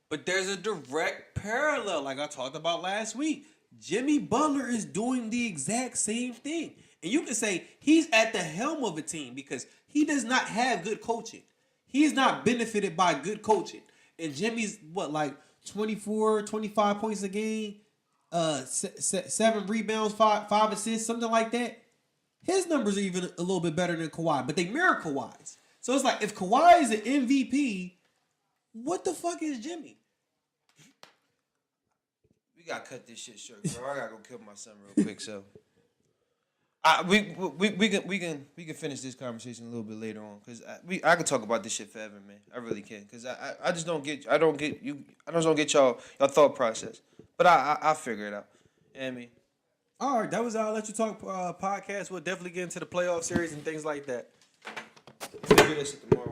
But there's a direct parallel, like I talked about last week. Jimmy Butler is doing the exact same thing. And you can say he's at the helm of a team because he does not have good coaching. He's not benefited by good coaching. And Jimmy's, 24, 25 points a game, 7 rebounds, 5 assists, something like that. His numbers are even a little bit better than Kawhi, but they mirror Kawhi's. So it's like, if Kawhi is an MVP, what the fuck is Jimmy? We gotta cut this shit short, bro. I gotta go kill my son real quick. So, we can finish this conversation a little bit later on because I could talk about this shit forever, man. I really can because I just don't get y'all thought process, but I figure it out. You know what I mean? All right, that was our Let You Talk podcast. We'll definitely get into the playoff series and things like that. We'll do this tomorrow.